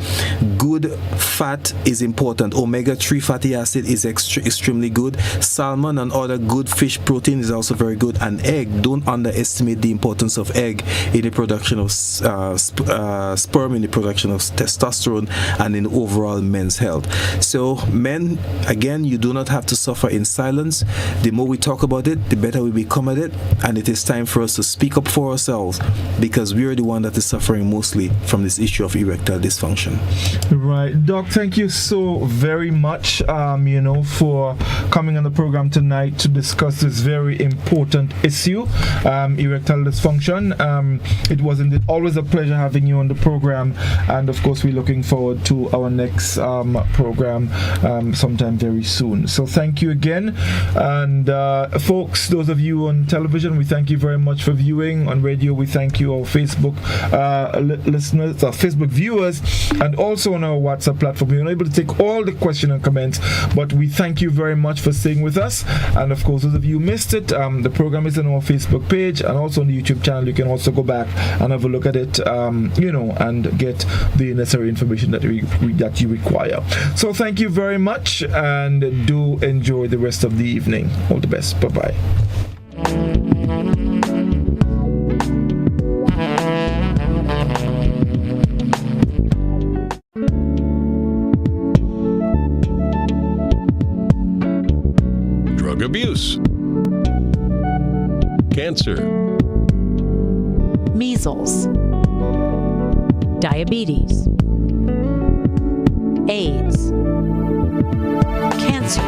Good fat is important. Omega-3 fatty acid is extremely good. Salmon and other good fish protein is also very good. And egg, don't underestimate the importance of egg in the production of sperm, in the production of testosterone, and in overall men's health. So men, again, you do not have to suffer in silence. The more we talk about it, the better we become at it, and it is time for us to speak up for ourselves, because we are the one that is suffering mostly from this issue of erectile dysfunction. Right. Doc, thank you so very much for coming on the program tonight to discuss this very important issue, erectile dysfunction. It was indeed always a pleasure having you on the program, and of course we're looking forward to our next program sometime very soon. So thank you again, and folks, those of you on television, we thank you very much for viewing. On radio, we thank you, our Facebook listeners, our Facebook viewers, and also on our WhatsApp platform. We were able to take all the questions and comments, but we thank you very much for staying with us. And of course, those of you who missed it, the program is on our Facebook page and also on the YouTube channel. You can also go back and have a look at it, and get the necessary information that you require. So thank you very much, and do enjoy the rest of the evening. All the best. Bye-bye. Drug abuse, cancer, measles, diabetes, AIDS, cancer,